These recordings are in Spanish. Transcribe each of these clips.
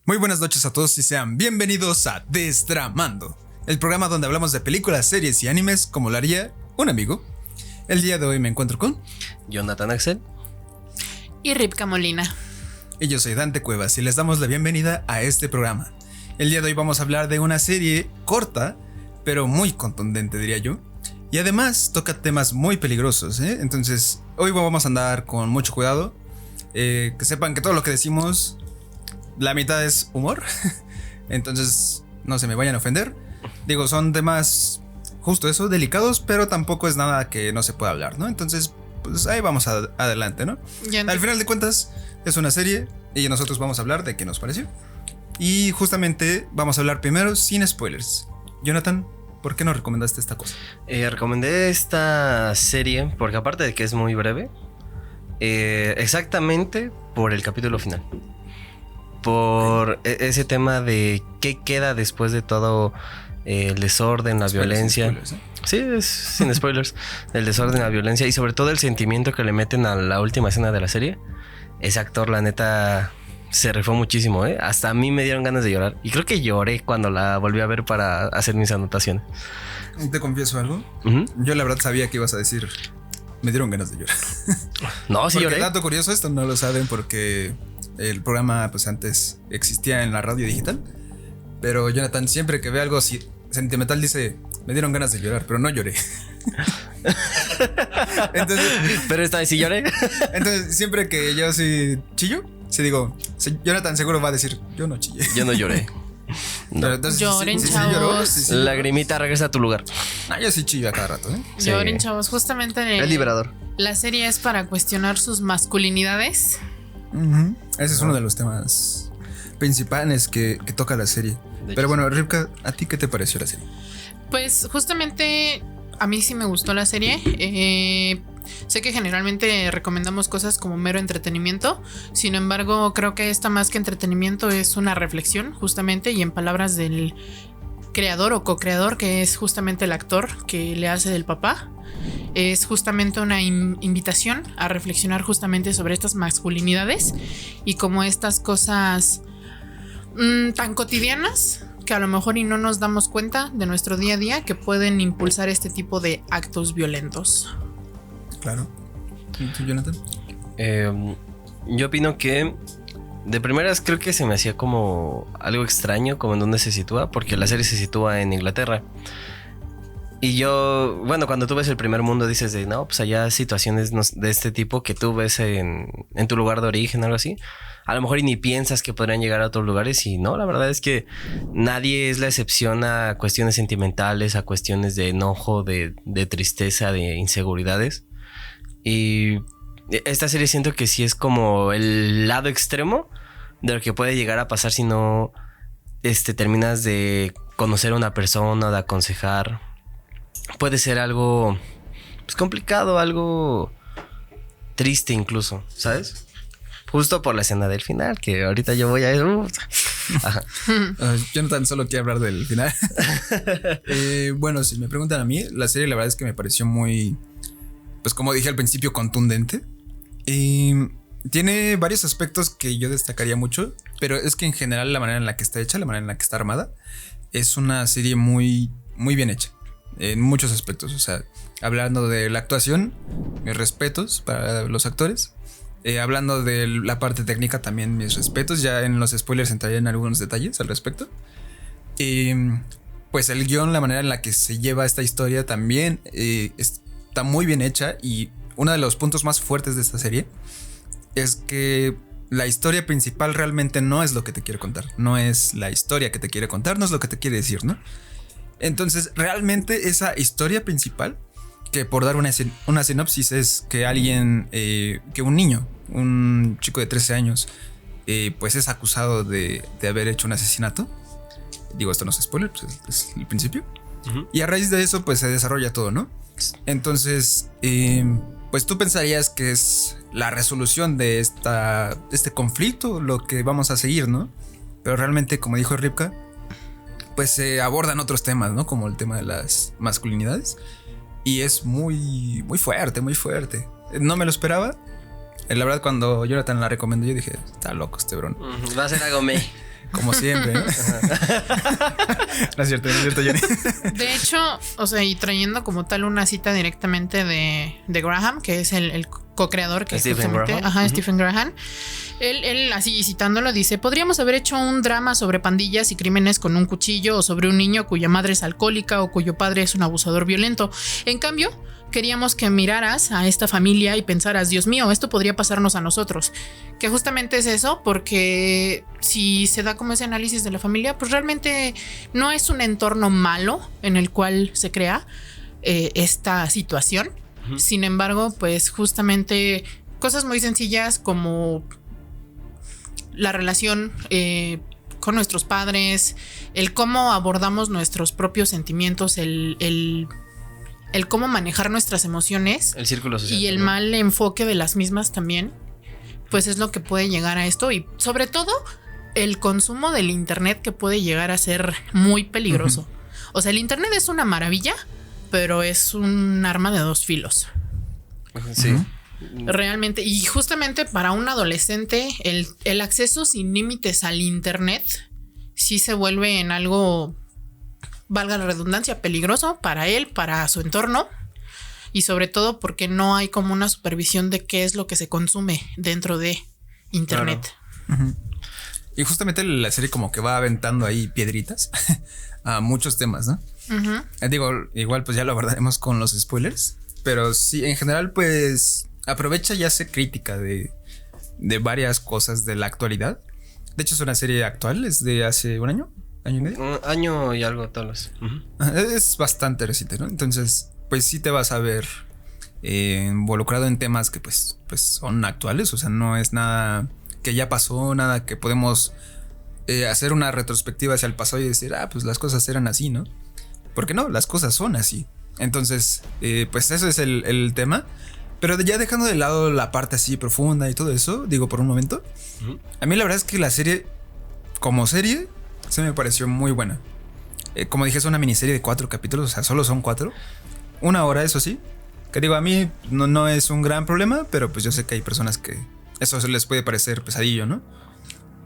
Muy buenas noches a todos y sean bienvenidos a Destramando, el programa donde hablamos de películas, series y animes como lo haría un amigo. El día de hoy me encuentro con Jonathan Axel y Ripka Molina. Y yo soy Dante Cuevas y les damos la bienvenida a este programa. El día de hoy vamos a hablar de una serie corta, pero muy contundente, diría yo. Y además toca temas muy peligrosos, ¿eh? Entonces hoy vamos a andar con mucho cuidado. Que sepan que todo lo que decimos, la mitad es humor. Entonces no se me vayan a ofender. Digo, son temas justo eso, delicados, pero tampoco es nada que no se pueda hablar, ¿no? Entonces, pues ahí vamos adelante, ¿no? Al final de cuentas, es una serie y nosotros vamos a hablar de qué nos pareció. Y justamente vamos a hablar primero sin spoilers. Jonathan, ¿por qué nos recomendaste esta cosa? Recomendé esta serie porque aparte de que es muy breve, exactamente por el capítulo final. Por ese tema de qué queda después de todo el desorden, la violencia. Spoilers, ¿eh? Sí, es sin spoilers. El desorden, la violencia y sobre todo el sentimiento que le meten a la última escena de la serie. Ese actor, la neta, se rifó muchísimo, ¿eh? Hasta a mí me dieron ganas de llorar. Y creo que lloré cuando la volví a ver para hacer mis anotaciones. ¿Te confieso algo? Yo la verdad sabía que ibas a decir, me dieron ganas de llorar. No, sí porque lloré. Dato curioso, esto no lo saben porque el programa pues antes existía en la radio digital. Pero Jonathan siempre que ve algo sentimental dice, me dieron ganas de llorar, pero no lloré. Entonces, pero esta vez sí lloré. Entonces siempre que yo sí chillo, sí digo, Jonathan seguro va a decir, yo no chillé. Yo no lloré. No. Entonces, Lloren, sí chavos. lloró, Lagrimita, regresa a tu lugar. No, yo sí chillo a cada rato, ¿eh? Sí. Lloren, chavos. Justamente Es liberador. la serie es para cuestionar sus masculinidades. Ese es uno de los temas principales que toca la serie. Pero hecho, bueno, Ripka, ¿a ti qué te pareció la serie? Pues justamente a mí sí me gustó la serie. Sé que generalmente recomendamos cosas como mero entretenimiento. Sin embargo, creo que esta más que entretenimiento es una reflexión justamente, y en palabras del creador o co-creador, que es justamente el actor que le hace del papá, es justamente una invitación a reflexionar justamente sobre estas masculinidades y como estas cosas tan cotidianas que a lo mejor y no nos damos cuenta de nuestro día a día que pueden impulsar este tipo de actos violentos. Claro. ¿Y tú, Jonathan? Yo opino que de primeras creo que se me hacía como algo extraño como en dónde se sitúa, porque la serie se sitúa en Inglaterra. Y yo, bueno, cuando tú ves el primer mundo dices de no, pues allá situaciones de este tipo que tú ves en tu lugar de origen, algo así. A lo mejor y ni piensas que podrían llegar a otros lugares y no, la verdad es que nadie es la excepción a cuestiones sentimentales, a cuestiones de enojo, de tristeza, de inseguridades. Y esta serie siento que sí es como el lado extremo de lo que puede llegar a pasar si no terminas de conocer a una persona, de aconsejar. Puede ser algo pues complicado, algo triste incluso, ¿sabes? Justo por la escena del final, que ahorita yo voy a ir. Ajá. Jonathan solo quiere hablar del final. Bueno, si me preguntan a mí, la serie la verdad es que me pareció muy, pues como dije al principio, contundente. Tiene varios aspectos que yo destacaría mucho, pero es que en general la manera en la que está hecha, la manera en la que está armada, es una serie muy, muy bien hecha. En muchos aspectos, o sea, hablando de la actuación, mis respetos para los actores. Hablando de la parte técnica, también mis respetos. Ya en los spoilers entraré en algunos detalles al respecto. Pues el guión, la manera en la que se lleva esta historia también está muy bien hecha. Y uno de los puntos más fuertes de esta serie es que la historia principal realmente no es lo que te quiere contar. No es la historia que te quiere contar, no es lo que te quiere decir, ¿no? Entonces, realmente esa historia principal, que por dar una sinopsis, es que alguien, que un niño, un chico de 13 años, pues es acusado de haber hecho un asesinato. Digo, esto no es spoiler, pues es el principio. Y a raíz de eso, pues se desarrolla todo, ¿no? Entonces, pues tú pensarías que es la resolución de este conflicto lo que vamos a seguir, ¿no? Pero realmente, como dijo Ripka, pues se abordan otros temas, ¿no? Como el tema de las masculinidades. Y es muy, muy fuerte, muy fuerte. No me lo esperaba. La verdad, cuando Jonathan la recomendó, yo dije, está loco este bron. Va a ser algo me. Como siempre, ¿no? No es cierto, Jenny. De hecho, o sea, y trayendo como tal una cita directamente de Graham, que es el co-creador, que Stephen es justamente, Graham. ajá, Stephen Graham. Él, así citándolo, dice: podríamos haber hecho un drama sobre pandillas y crímenes con un cuchillo, o sobre un niño cuya madre es alcohólica o cuyo padre es un abusador violento. En cambio, queríamos que miraras a esta familia y pensaras: Dios mío, esto podría pasarnos a nosotros. Que justamente es eso, porque si se da como ese análisis de la familia, pues realmente no es un entorno malo en el cual se crea esta situación. Sin embargo, pues justamente cosas muy sencillas como la relación con nuestros padres, el cómo abordamos nuestros propios sentimientos, el cómo manejar nuestras emociones, El círculo social. y el también. mal enfoque de las mismas también, pues es lo que puede llegar a esto. Y sobre todo el consumo del internet, que puede llegar a ser muy peligroso. O sea, el internet es una maravilla, pero es un arma de dos filos. Sí. Realmente, y justamente para un adolescente, el acceso sin límites al internet sí se vuelve en algo, valga la redundancia, peligroso para él, para su entorno, y sobre todo porque no hay como una supervisión de qué es lo que se consume dentro de internet. Y justamente la serie como que va aventando ahí piedritas a muchos temas, ¿no? Digo, igual pues ya lo abordaremos con los spoilers, pero sí, en general pues aprovecha y hace crítica de varias cosas de la actualidad. De hecho es una serie actual, es de hace un año y medio. Un año y algo, tal vez. Es bastante reciente, ¿no? Entonces pues sí te vas a ver involucrado en temas que pues son actuales, o sea, no es nada que ya pasó, nada que podemos hacer una retrospectiva hacia el pasado y decir, pues las cosas eran así, ¿no? Porque no, las cosas son así. Entonces, pues eso es el tema. Pero ya dejando de lado la parte así profunda y todo eso, digo por un momento, a mí la verdad es que la serie, como serie, se me pareció muy buena. Como dije, es una miniserie de 4 capítulos, o sea, solo son 4. 1 hora, eso sí. Que digo, a mí no es un gran problema, pero pues yo sé que hay personas que eso les puede parecer pesadillo, ¿no?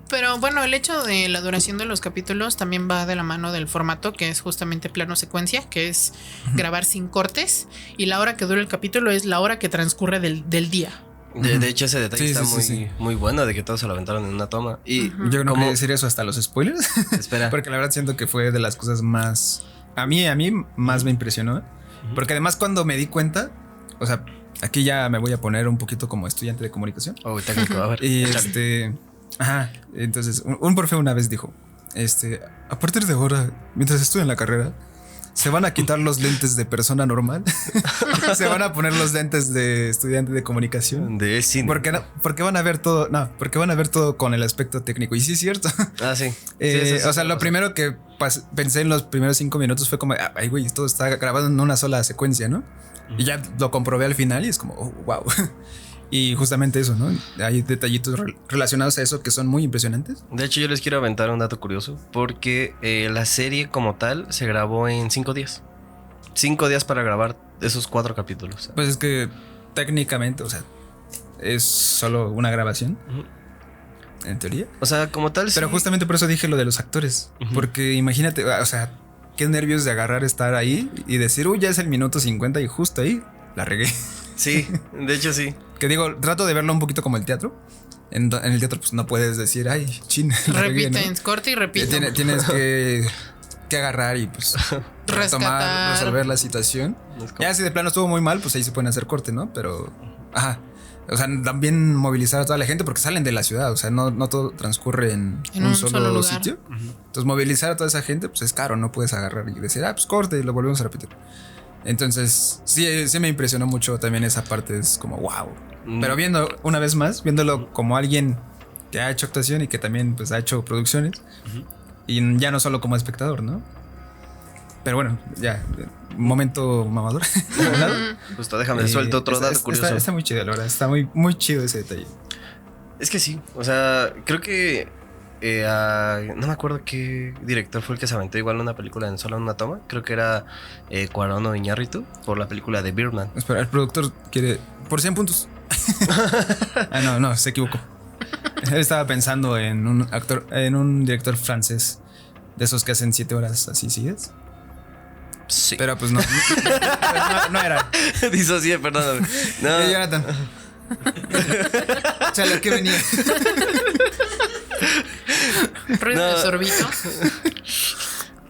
Pero bueno, el hecho de la duración de los capítulos también va de la mano del formato, que es justamente plano secuencia, que es grabar sin cortes, y la hora que dura el capítulo es la hora que transcurre del día. De hecho, ese detalle Sí, está sí. muy bueno, de que todos se lo aventaron en una toma. Y Yo no como- quería decir eso hasta los spoilers. Espera. Porque la verdad siento que fue de las cosas más... A mí más me impresionó. Porque además cuando me di cuenta, o sea, aquí ya me voy a poner un poquito como estudiante de comunicación. Oh, técnico, a ver. Y échale. Ajá, entonces un profe una vez dijo, a partir de ahora, mientras estudian la carrera, se van a quitar los lentes de persona normal. Se van a poner los lentes de estudiante de comunicación. De cine. Porque van a ver todo, porque van a ver todo con el aspecto técnico. Y sí es cierto. Ah, sí. Sí, eso O sea, lo primero que pensé en los primeros 5 minutos fue como, ay, güey, todo está grabado en una sola secuencia, ¿no? Y ya lo comprobé al final y es como, wow. Y justamente eso, ¿no? Hay detallitos relacionados a eso que son muy impresionantes. De hecho, yo les quiero aventar un dato curioso, porque la serie como tal se grabó en 5 días. 5 días para grabar esos 4 capítulos. Pues es que técnicamente, o sea, es solo una grabación, en teoría. O sea, como tal, Pero sí. justamente por eso dije lo de los actores. Porque imagínate, o sea, qué nervios de agarrar, estar ahí y decir, ya es el minuto 50 y justo ahí la regué. Sí, de hecho sí. Que digo, trato de verlo un poquito como el teatro. En el teatro pues no puedes decir, ay, chin, la regué, ¿no? Repiten, corte y repito. Tienes que agarrar y pues Rescatar. resolver la situación. Es como- Ya si de plano estuvo muy mal, pues ahí se pueden hacer corte, ¿no? Pero, ajá. O sea, también movilizar a toda la gente porque salen de la ciudad. O sea, no todo transcurre en un solo lugar. sitio. Entonces, movilizar a toda esa gente, pues es caro. No puedes agarrar y decir, pues corte y lo volvemos a repetir. Entonces, sí me impresionó mucho también esa parte. Es como, wow. Pero una vez más, viéndolo como alguien que ha hecho actuación y que también pues ha hecho producciones. Y ya no solo como espectador, ¿no? Pero bueno, ya, momento mamador. Justo, déjame suelto otro dato curioso. Está muy chido, la verdad. Está muy, muy chido ese detalle. Es que sí, o sea, creo que no me acuerdo qué director fue el que se aventó igual una película en solo una toma. Creo que era Cuarón o Iñárritu por la película de Birdman. Espera, el productor quiere por 100 puntos. No, se equivocó. Estaba pensando en un actor, en un director francés de esos que hacen 7 horas así, ¿sigues? Sí. Pero pues no era. Disocié, perdóname. No. Jonathan. Chale, ¿qué venía? Ruido de sorbito.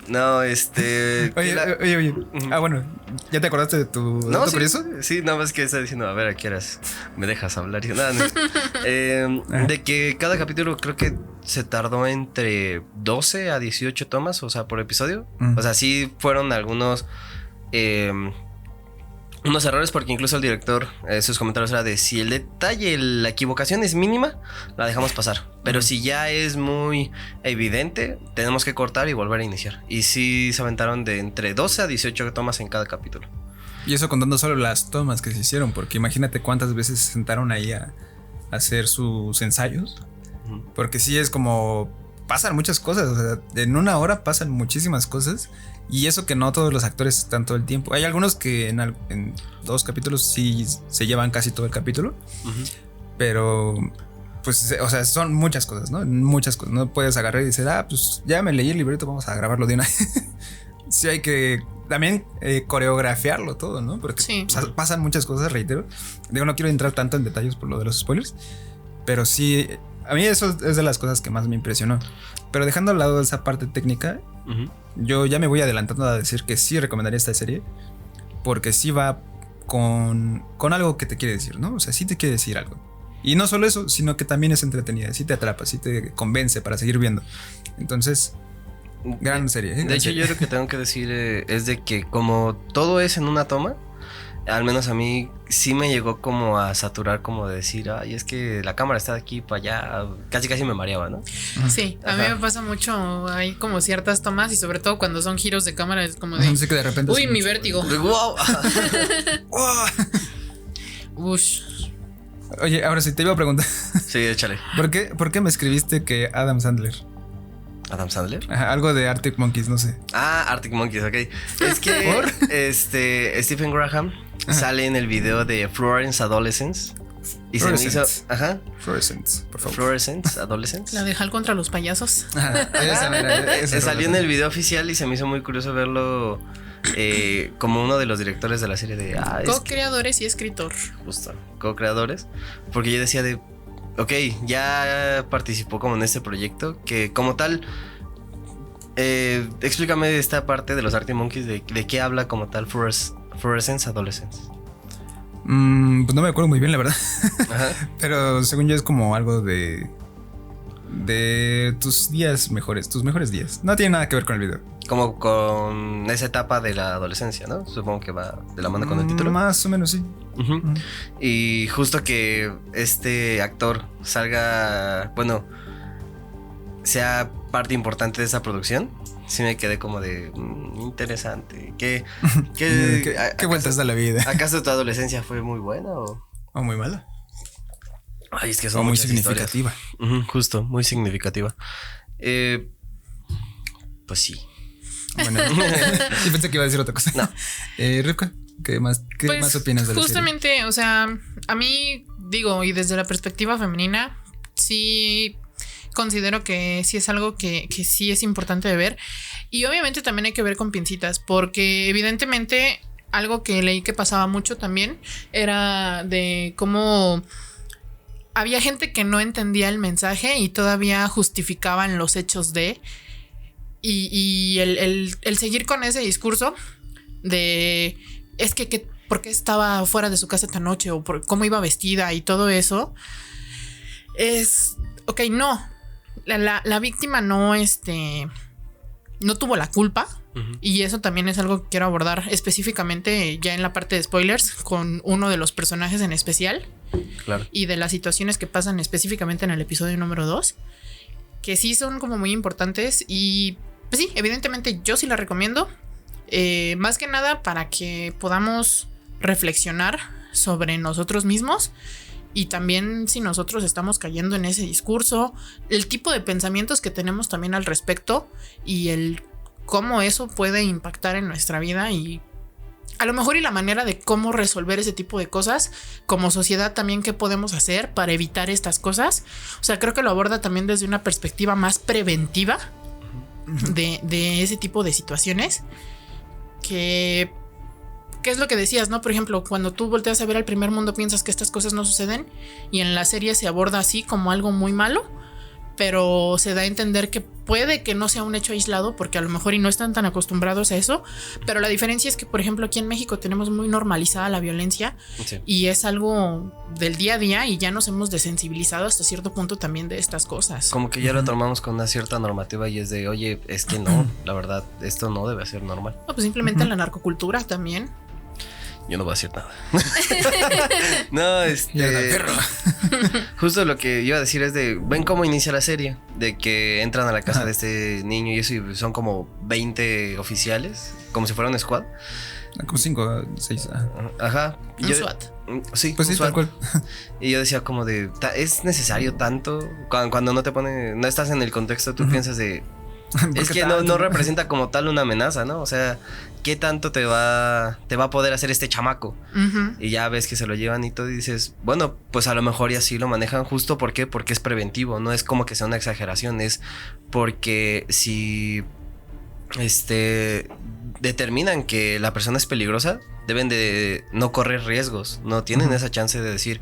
No, Oye. Ah, bueno, ¿ya te acordaste de tu dato sí, curioso? sí, nada más que está diciendo, a ver, ¿a qué horas me dejas hablar? Y yo, nada, de que cada capítulo creo que se tardó entre 12 a 18 tomas, o sea, por episodio. O sea, sí fueron algunos unos errores, porque incluso el director, sus comentarios era de si el detalle, la equivocación es mínima, la dejamos pasar. Pero si ya es muy evidente, tenemos que cortar y volver a iniciar. Y sí se aventaron de entre 12 a 18 tomas en cada capítulo. Y eso contando solo las tomas que se hicieron, porque imagínate cuántas veces se sentaron ahí a hacer sus ensayos. Porque sí es como, pasan muchas cosas, o sea, en una hora pasan muchísimas cosas. Y eso que no todos los actores están todo el tiempo. Hay algunos que en 2 capítulos sí se llevan casi todo el capítulo. Pero pues, o sea, son muchas cosas, ¿no? Muchas cosas. No puedes agarrar y decir, pues ya me leí el libreto, vamos a grabarlo de una vez. Sí hay que también coreografiarlo todo, ¿no? Porque sí, pasan muchas cosas, reitero. Digo, no quiero entrar tanto en detalles por lo de los spoilers. Pero sí, a mí eso es de las cosas que más me impresionó. Pero dejando al lado esa parte técnica, yo ya me voy adelantando a decir que sí recomendaría esta serie. Porque sí va con algo que te quiere decir, ¿no? O sea, sí te quiere decir algo. Y no solo eso, sino que también es entretenida. Sí te atrapa, sí te convence para seguir viendo. Entonces, gran serie. De hecho, yo lo que tengo que decir es de que como todo es en una toma, al menos a mí sí me llegó como a saturar, como de decir, ay, es que la cámara está de aquí para allá, casi me mareaba, ¿no? Sí, a mí me pasa mucho, hay como ciertas tomas y sobre todo cuando son giros de cámara es como de, no sé, que de repente uy, mi vértigo. ¡Wow! Ush. Oye, ahora sí te iba a preguntar. Sí, échale. ¿Por qué me escribiste que Adam Sandler? ¿Adam Sandler? Ajá, algo de Arctic Monkeys, no sé. Ah, Arctic Monkeys, ok. Es que Stephen Graham sale en el video de Florence Adolescence. Y se me hizo. Ajá. Fluorescence, por favor. Fluorescence Adolescence. La de Hal contra los payasos. Salió en el video oficial y se me hizo muy curioso verlo como uno de los directores de la serie de co-creadores y escritor. Justo, co-creadores. Porque yo decía de, ok, ya participó como en este proyecto, que como tal, explícame esta parte de los Arctic Monkeys, de qué habla como tal Fluorescence Adolescence. Pues no me acuerdo muy bien, la verdad. Ajá. Pero según yo es como algo de tus días mejores, tus mejores días. No tiene nada que ver con el video. Como con esa etapa de la adolescencia, ¿no? Supongo que va de la mano con el título. Más o menos, sí. Y justo que este actor salga, bueno, sea parte importante de esa producción, sí me quedé como de interesante. ¿Qué vueltas da la vida? ¿Acaso tu adolescencia fue muy buena o muy mala? Ay, es que son muy significativa. Justo, muy significativa. Pues sí. Bueno, yo pensé que iba a decir otra cosa. No. Rivka, ¿qué más opinas de la serie? Justamente, o sea, a mí digo, y desde la perspectiva femenina, sí considero que sí es algo que sí es importante de ver. Y obviamente también hay que ver con pincitas, porque evidentemente algo que leí que pasaba mucho también era de cómo había gente que no entendía el mensaje y todavía justificaban los hechos de... Y el seguir con ese discurso de es que por qué estaba fuera de su casa esta noche o por cómo iba vestida y todo eso es ok, no, la víctima no tuvo la culpa. Y eso también es algo que quiero abordar específicamente ya en la parte de spoilers con uno de los personajes en especial. Claro. Y de las situaciones que pasan específicamente en el episodio número 2, que sí son como muy importantes. Y pues sí, evidentemente yo sí la recomiendo, más que nada para que podamos reflexionar sobre nosotros mismos y también si nosotros estamos cayendo en ese discurso, el tipo de pensamientos que tenemos también al respecto y el cómo eso puede impactar en nuestra vida y a lo mejor y la manera de cómo resolver ese tipo de cosas como sociedad también, qué podemos hacer para evitar estas cosas. O sea, creo que lo aborda también desde una perspectiva más preventiva de ese tipo de situaciones. ¿Qué es lo que decías, no? Por ejemplo, cuando tú volteas a ver al primer mundo piensas que estas cosas no suceden y en la serie se aborda así como algo muy malo, pero se da a entender que puede que no sea un hecho aislado porque a lo mejor y no están tan acostumbrados a eso, pero la diferencia es que, por ejemplo, aquí en México tenemos muy normalizada la violencia y es algo del día a día y ya nos hemos desensibilizado hasta cierto punto también de estas cosas. Como que ya lo tomamos con una cierta normativa y es de, oye, es que no, la verdad, esto no debe ser normal. No, pues simplemente la narcocultura también. Yo no voy a decir nada. No, justo lo que iba a decir es de, ven cómo inicia la serie, de que entran a la casa de este niño y eso, y son como 20 oficiales, como si fuera un squad. Como 5, 6. Ajá. Un SWAT. Sí, pues sí, tal cual. Y yo decía como de, ¿es necesario tanto? Cuando no te pone, no estás en el contexto, tú piensas de, es que no representa como tal una amenaza, ¿no? O sea, ¿qué tanto te va a poder hacer este chamaco? Y ya ves que se lo llevan y todo y dices, bueno, pues a lo mejor y así lo manejan justo. ¿Por qué? Porque es preventivo, no es como que sea una exageración, es porque si determinan que la persona es peligrosa, deben de no correr riesgos, no tienen esa chance de decir,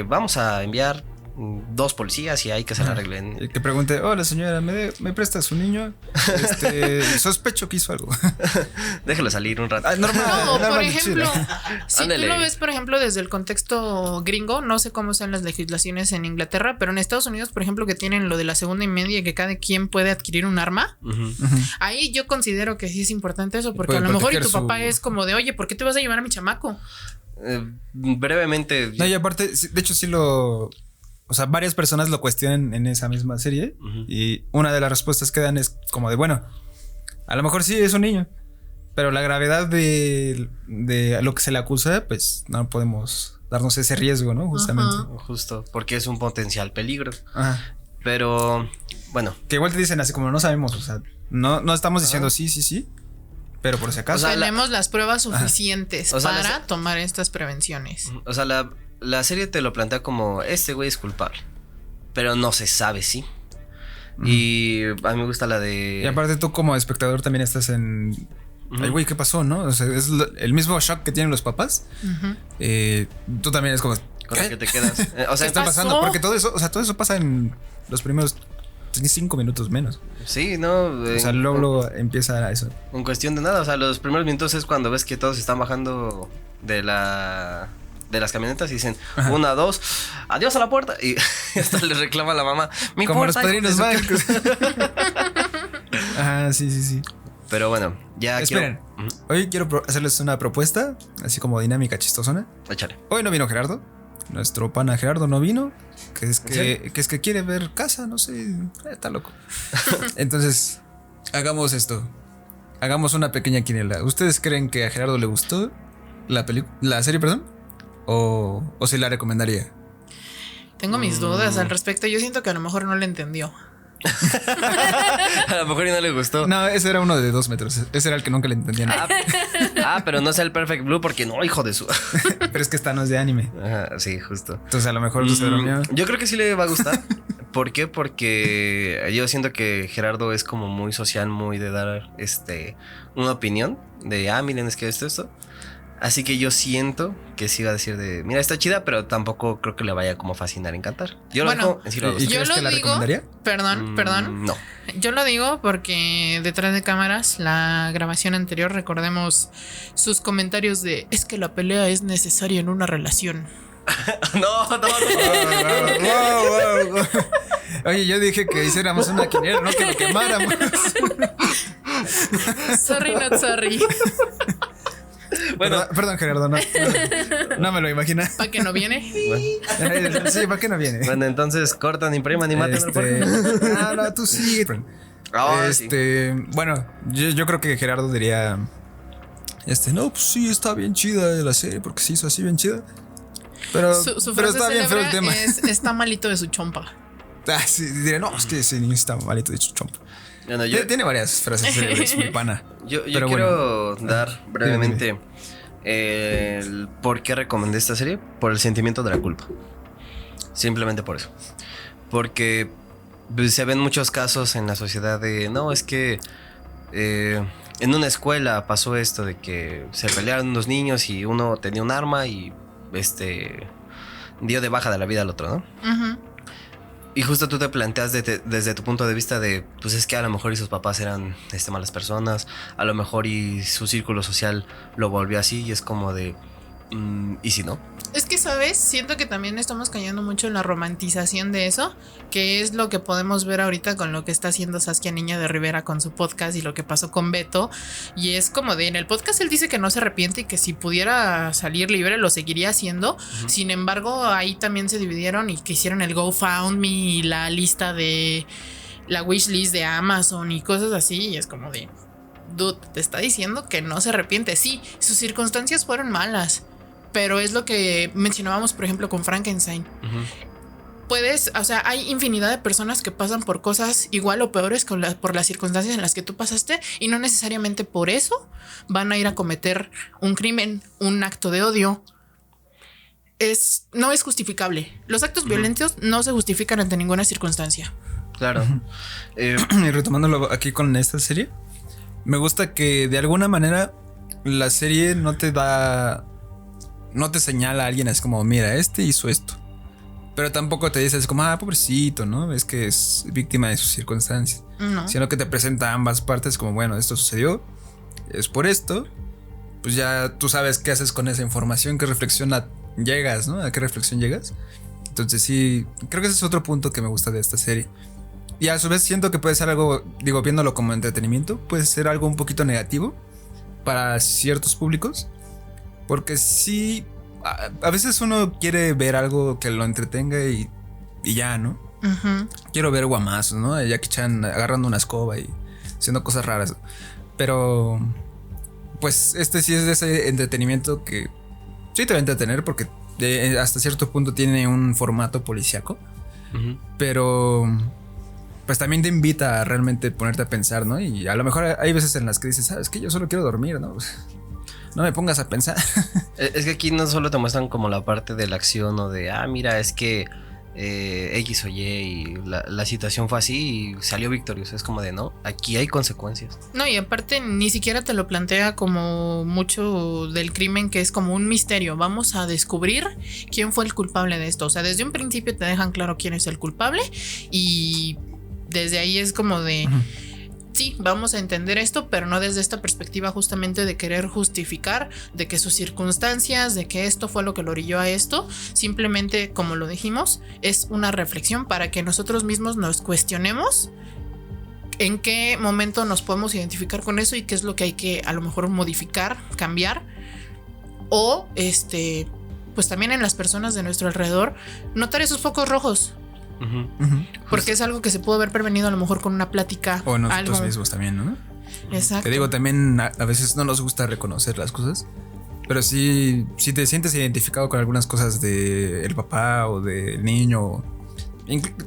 vamos a enviar 2 policías y hay que se la arreglen. Y que pregunte, hola señora, ¿me presta su niño? Sospecho que hizo algo. Déjalo salir un rato. No, por ejemplo, si tú lo ves, por ejemplo, desde el contexto gringo, no sé cómo sean las legislaciones en Inglaterra, pero en Estados Unidos, por ejemplo, que tienen lo de la segunda y media, que cada quien puede adquirir un arma. Ahí yo considero que sí es importante eso, porque a lo mejor y tu papá es como de, oye, ¿por qué te vas a llevar a mi chamaco? Brevemente. No, y aparte, de hecho sí lo... O sea, varias personas lo cuestionan en esa misma serie. Y una de las respuestas que dan es como de, bueno, a lo mejor sí es un niño, pero la gravedad de lo que se le acusa, pues no podemos darnos ese riesgo, ¿no? Justamente. Justo, porque es un potencial peligro. Ajá. Pero, bueno. Que igual te dicen así como no sabemos, o sea, no estamos diciendo sí, pero por si acaso. O sea, tenemos las pruebas suficientes para tomar estas prevenciones. O sea, la serie te lo plantea como, este güey es culpable, pero no se sabe si. Y a mí me gusta la de... Y aparte tú como espectador también estás en... Ay, güey, ¿qué pasó, no? O sea, es el mismo shock que tienen los papás. Tú también es como... Con el que te quedas. O sea, ¿qué está pasando? Porque todo eso pasa en los primeros 5 minutos menos. Sí, ¿no? O sea, luego empieza eso. En cuestión de nada, o sea, los primeros minutos es cuando ves que todos están bajando de las camionetas y dicen, 1, 2, adiós a la puerta. Y hasta le reclama a la mamá, mi como puerta, los padrinos mágicos. Ajá, sí. Pero bueno, ya esperen. Hoy quiero hacerles una propuesta, así como dinámica chistosona. Échale. Hoy no vino Gerardo. Nuestro pana Gerardo no vino. Que es que quiere ver casa, no sé. Está loco. Entonces, hagamos esto. Hagamos una pequeña quiniela. ¿Ustedes creen que a Gerardo le gustó la serie, perdón? ¿O se la recomendaría? Tengo mis dudas al respecto. Yo siento que a lo mejor no le entendió. A lo mejor y no le gustó. No, ese era uno de 2 metros. Ese era el que nunca le entendía nada. Pero no sea el Perfect Blue porque no, hijo de su. Pero es que esta no es de anime. Ajá, sí, justo. Entonces a lo mejor se durmió. Yo creo que sí le va a gustar. ¿Por qué? Porque yo siento que Gerardo es como muy social, muy de dar una opinión de, miren, es que esto. Así que yo siento que sí va a decir de, mira, está chida, pero tampoco creo que le vaya como fascinar, encantar. Yo lo digo. ¿Y crees que la recomendaría? Perdón. No. Yo lo digo porque detrás de cámaras, la grabación anterior, recordemos sus comentarios de, es que la pelea es necesaria en una relación. No. Wow. Oye, yo dije que hiciéramos una quiniela, no que lo quemáramos. Sorry, not sorry. Bueno, perdón, Gerardo, no me lo imagina. ¿Para qué no viene? Bueno. Sí, ¿para qué no viene? Bueno, entonces cortan, impriman y maten. No, tú sí. Sí. Bueno, yo creo que Gerardo diría, no, pues sí, está bien chida la serie porque se hizo así bien chida. Pero está bien feo el tema. Está malito de su chompa. Sí, diré, no, es que ese niño está malito de su chompa. Bueno, Tiene varias frases célebres, mi pana. Yo Pero quiero bueno. dar brevemente el por qué recomendé esta serie. Por el sentimiento de la culpa. Simplemente por eso. Porque pues, se ven muchos casos en la sociedad de... No, es que en una escuela pasó esto de que se pelearon unos niños y uno tenía un arma y dio de baja de la vida al otro, ¿no? Ujú. Y justo tú te planteas desde tu punto de vista de, pues es que a lo mejor y sus papás eran malas personas, a lo mejor y su círculo social lo volvió así y es como de, ¿y si no? Es que, ¿sabes? Siento que también estamos cayendo mucho en la romantización de eso, que es lo que podemos ver ahorita con lo que está haciendo Saskia Niña de Rivera con su podcast y lo que pasó con Beto. Y es como de, en el podcast él dice que no se arrepiente y que si pudiera salir libre lo seguiría haciendo. Uh-huh. Sin embargo, ahí también se dividieron y que hicieron el GoFundMe y la lista de la wishlist de Amazon y cosas así. Y es como de, dude, te está diciendo que no se arrepiente. Sí, sus circunstancias fueron malas. Pero es lo que mencionábamos, por ejemplo, con Frankenstein. Uh-huh. Puedes, o sea, hay infinidad de personas que pasan por cosas igual o peores por las circunstancias en las que tú pasaste y no necesariamente por eso van a ir a cometer un crimen, un acto de odio. No es justificable. Los actos uh-huh. violentos no se justifican ante ninguna circunstancia. Claro. Uh-huh. Y retomándolo aquí con esta serie, me gusta que de alguna manera la serie no te señala a alguien, es como, mira, hizo esto. Pero tampoco te dice, es como, pobrecito, ¿no? Es que es víctima de sus circunstancias. No. Sino que te presenta ambas partes como, bueno, esto sucedió, es por esto. Pues ya tú sabes qué haces con esa información, qué reflexión llegas, ¿no? ¿A qué reflexión llegas? Entonces sí, creo que ese es otro punto que me gusta de esta serie. Y a su vez siento que puede ser algo, digo, viéndolo como entretenimiento, puede ser algo un poquito negativo para ciertos públicos. Porque sí, a veces uno quiere ver algo que lo entretenga y ya, ¿no? Uh-huh. Quiero ver guamazos, ¿no? Jackie Chan agarrando una escoba y haciendo cosas raras. Pero, pues, sí es de ese entretenimiento que sí te va a entretener porque hasta cierto punto tiene un formato policíaco. Uh-huh. Pero, pues también te invita a realmente ponerte a pensar, ¿no? Y a lo mejor hay veces en las que dices, ¿sabes qué? Yo solo quiero dormir, ¿no? No me pongas a pensar. Es que aquí no solo te muestran como la parte de la acción o de, mira, es que X o Y y la situación fue así y salió victorioso. Es como de, no, aquí hay consecuencias. No, y aparte ni siquiera te lo plantea como mucho del crimen, que es como un misterio. Vamos a descubrir quién fue el culpable de esto. O sea, desde un principio te dejan claro quién es el culpable y desde ahí es como de... Uh-huh. Sí, vamos a entender esto, pero no desde esta perspectiva justamente de querer justificar, de que sus circunstancias, de que esto fue lo que lo orilló a esto. Simplemente, como lo dijimos, es una reflexión para que nosotros mismos nos cuestionemos en qué momento nos podemos identificar con eso y qué es lo que hay que a lo mejor modificar, cambiar. O pues también en las personas de nuestro alrededor, notar esos focos rojos. Uh-huh. Uh-huh. Porque es algo que se pudo haber prevenido a lo mejor con una plática. O nosotros mismos también, ¿no? Exacto. Te digo, también a veces no nos gusta reconocer las cosas, pero sí, si te sientes identificado con algunas cosas del papá o del niño,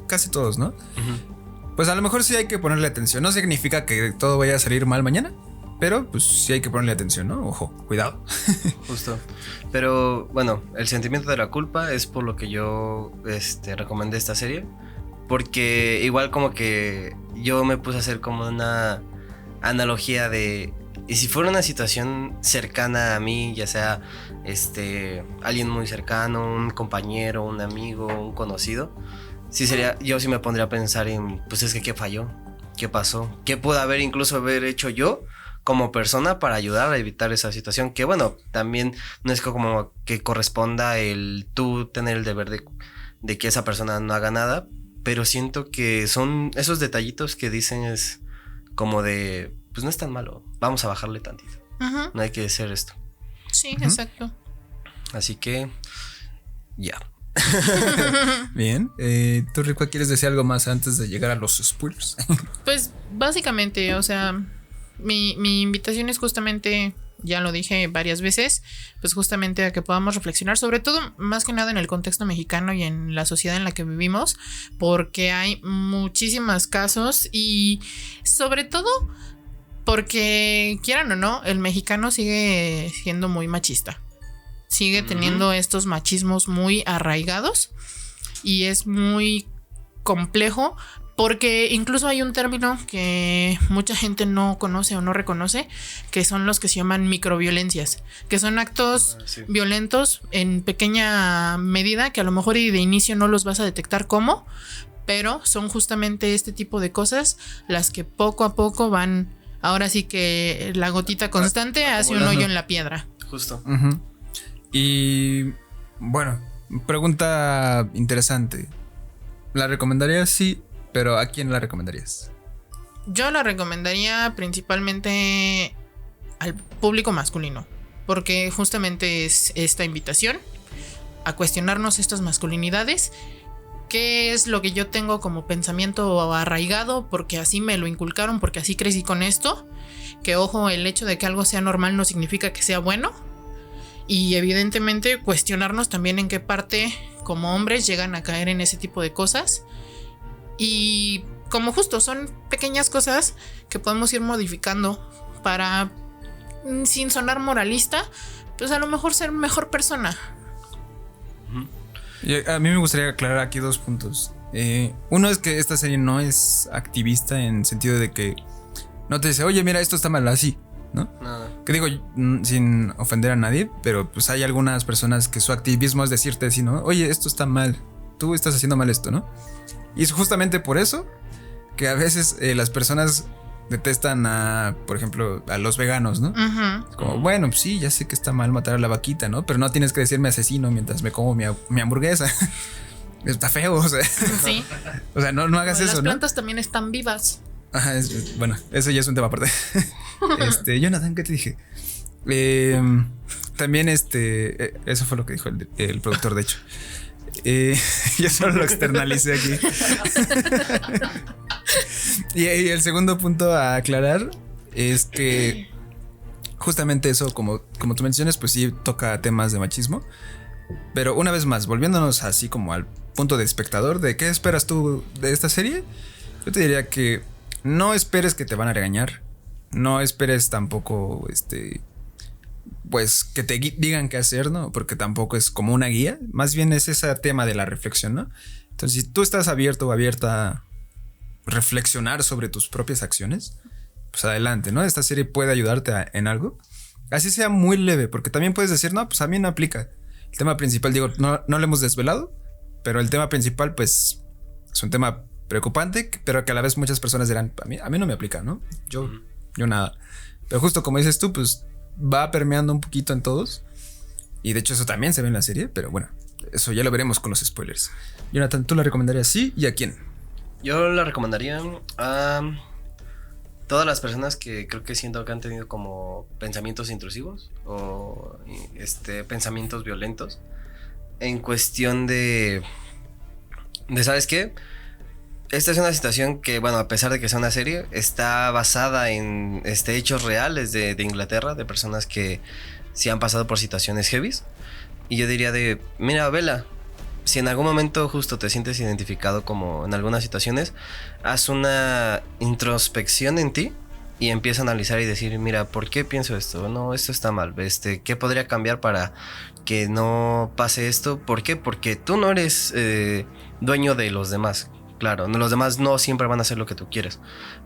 casi todos, ¿no? Uh-huh. Pues a lo mejor sí hay que ponerle atención. No significa que todo vaya a salir mal mañana, pero pues sí hay que ponerle atención, ¿no? Ojo, cuidado. Justo. Pero bueno, el sentimiento de la culpa es por lo que yo recomendé esta serie. Porque igual como que yo me puse a hacer como una analogía de... Y si fuera una situación cercana a mí, ya sea alguien muy cercano, un compañero, un amigo, un conocido, yo sí me pondría a pensar en, pues es que ¿qué falló? ¿Qué pasó? ¿Qué pude haber hecho yo como persona para ayudar a evitar esa situación? Que bueno, también no es como que corresponda el tú tener el deber de que esa persona no haga nada, pero siento que son esos detallitos que dicen es como de, pues no es tan malo, vamos a bajarle tantito. Uh-huh. No hay que hacer esto. Sí, uh-huh. Exacto. Así que, ya. Bien, ¿tú, Rico, quieres decir algo más antes de llegar a los spoilers? Pues básicamente, o sea, mi invitación es justamente ya lo dije varias veces, pues justamente a que podamos reflexionar, sobre todo más que nada en el contexto mexicano y en la sociedad en la que vivimos, porque hay muchísimos casos y sobre todo porque quieran o no, el mexicano sigue siendo muy machista, sigue teniendo estos machismos muy arraigados y es muy complejo. Porque incluso hay un término que mucha gente no conoce o no reconoce, que son los que se llaman microviolencias, que son actos violentos en pequeña medida, que a lo mejor y de inicio no los vas a detectar como, pero son justamente este tipo de cosas las que poco a poco van, ahora sí que la gotita constante hace un hoyo en la piedra. Justo. Y bueno, pregunta interesante. ¿La recomendarías? Sí. Pero ¿a quién la recomendarías? Yo la recomendaría principalmente al público masculino, porque justamente es esta invitación a cuestionarnos estas masculinidades, qué es lo que yo tengo como pensamiento arraigado, porque así me lo inculcaron, porque así crecí con esto, que ojo, el hecho de que algo sea normal no significa que sea bueno, y evidentemente cuestionarnos también en qué parte como hombres llegan a caer en ese tipo de cosas. Y como justo son pequeñas cosas que podemos ir modificando para, sin sonar moralista, pues a lo mejor ser mejor persona. Y a mí me gustaría aclarar aquí 2 puntos. Uno es que esta serie no es activista en sentido de que no te dice, oye, mira, esto está mal así, ¿no? Nada. Que digo, sin ofender a nadie, pero pues hay algunas personas que su activismo es decirte así, ¿no? Oye, esto está mal, tú estás haciendo mal esto, ¿no? Y es justamente por eso que a veces las personas detestan a, por ejemplo, a los veganos, ¿no? Como, bueno, pues sí, ya sé que está mal matar a la vaquita, ¿no? Pero no tienes que decirme asesino mientras me como mi hamburguesa. Está feo, o sea. Sí. O sea, no hagas eso, ¿no? Las plantas también están vivas. Ajá, bueno, eso ya es un tema aparte. Jonathan, ¿qué te dije? También eso fue lo que dijo el productor, de hecho. Yo solo lo externalicé aquí. Y el segundo punto a aclarar es que justamente eso, como tú mencionas, pues sí toca temas de machismo. Pero una vez más, volviéndonos así como al punto de espectador, de qué esperas tú de esta serie, yo te diría que no esperes que te van a regañar. No esperes tampoco pues que te digan qué hacer, ¿no? Porque tampoco es como una guía. Más bien es ese tema de la reflexión, ¿no? Entonces, si tú estás abierto o abierta a reflexionar sobre tus propias acciones, pues adelante, ¿no? Esta serie puede ayudarte en algo. Así sea muy leve, porque también puedes decir, no, pues a mí no aplica. El tema principal, digo, no lo hemos desvelado, pero el tema principal, pues, es un tema preocupante, pero que a la vez muchas personas dirán, a mí no me aplica, ¿no? Yo nada. Pero justo como dices tú, pues va permeando un poquito en todos. Y de hecho eso también se ve en la serie, pero bueno, eso ya lo veremos con los spoilers. Jonathan, ¿tú la recomendarías sí y a quién? Yo la recomendaría a todas las personas que creo que siento que han tenido como pensamientos intrusivos o pensamientos violentos en cuestión de ¿sabes qué? Esta es una situación que, bueno, a pesar de que sea una serie, está basada en hechos reales de Inglaterra, de personas que sí han pasado por situaciones heavies. Y yo diría mira, vela, si en algún momento justo te sientes identificado como en algunas situaciones, haz una introspección en ti y empieza a analizar y decir, mira, ¿por qué pienso esto? No, esto está mal. ¿Qué podría cambiar para que no pase esto? ¿Por qué? Porque tú no eres dueño de los demás. Claro, los demás no siempre van a hacer lo que tú quieres,